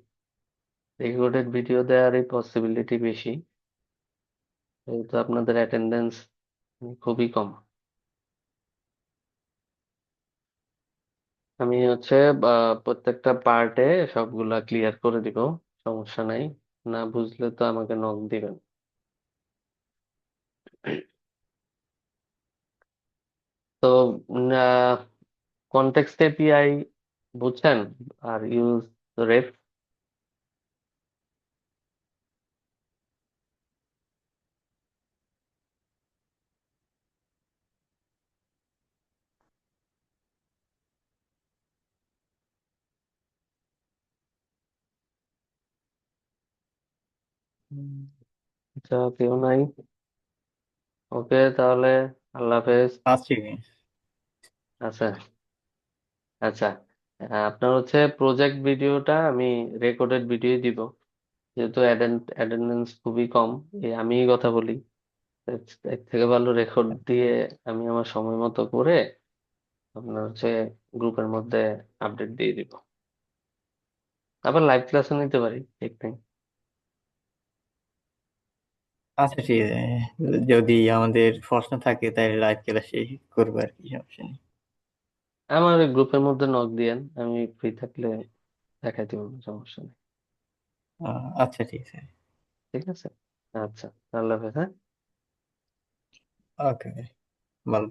[SPEAKER 1] রেকর্ডেড ভিডিও দেওয়ারই পসিবিলিটি বেশি, যেহেতু আপনাদের অ্যাটেন্ডেন্স খুবই কম। আমি হচ্ছে প্রত্যেকটা পার্টে সবগুলা ক্লিয়ার করে দিব, সমস্যা নাই। না বুঝলে তো আমাকে নক দিবেন। তো কনটেক্সট এপিআই বুঝছেন? আর ইউজ রেফ। আচ্ছা, কেউ নাই। ওকে তাহলে, আল্লাহ হাফেজ।
[SPEAKER 2] আছে।
[SPEAKER 1] আচ্ছা। আচ্ছা, আপনার হচ্ছে প্রজেক্ট ভিডিওটা আমি রেকর্ডেড ভিডিও দিব, যেহেতু অ্যাটেন্ডেন্স খুবই কম। আমিই কথা বলি, এর এর থেকে ভালো রেকর্ড দিয়ে আমি আমার সময় মতো করে আপনার হচ্ছে গ্রুপের মধ্যে আপডেট দিয়ে দিব। আবার লাইভ ক্লাসও নিতে পারি, ঠিক নেই।
[SPEAKER 2] আচ্ছা ঠিক আছে, যদি আমাদের প্রশ্ন থাকে তাহলে লাইভ ক্লাসে করবো আর কি, সমস্যা নেই।
[SPEAKER 1] আমার ওই গ্রুপের মধ্যে নক দিয়েন, আমি ফ্রি থাকলে দেখাই দিব, সমস্যা নেই।
[SPEAKER 2] আচ্ছা ঠিক আছে।
[SPEAKER 1] ঠিক আছে। আচ্ছা, আল্লাহ হাফেজ, হ্যাঁ।
[SPEAKER 2] ওকে, ভালো।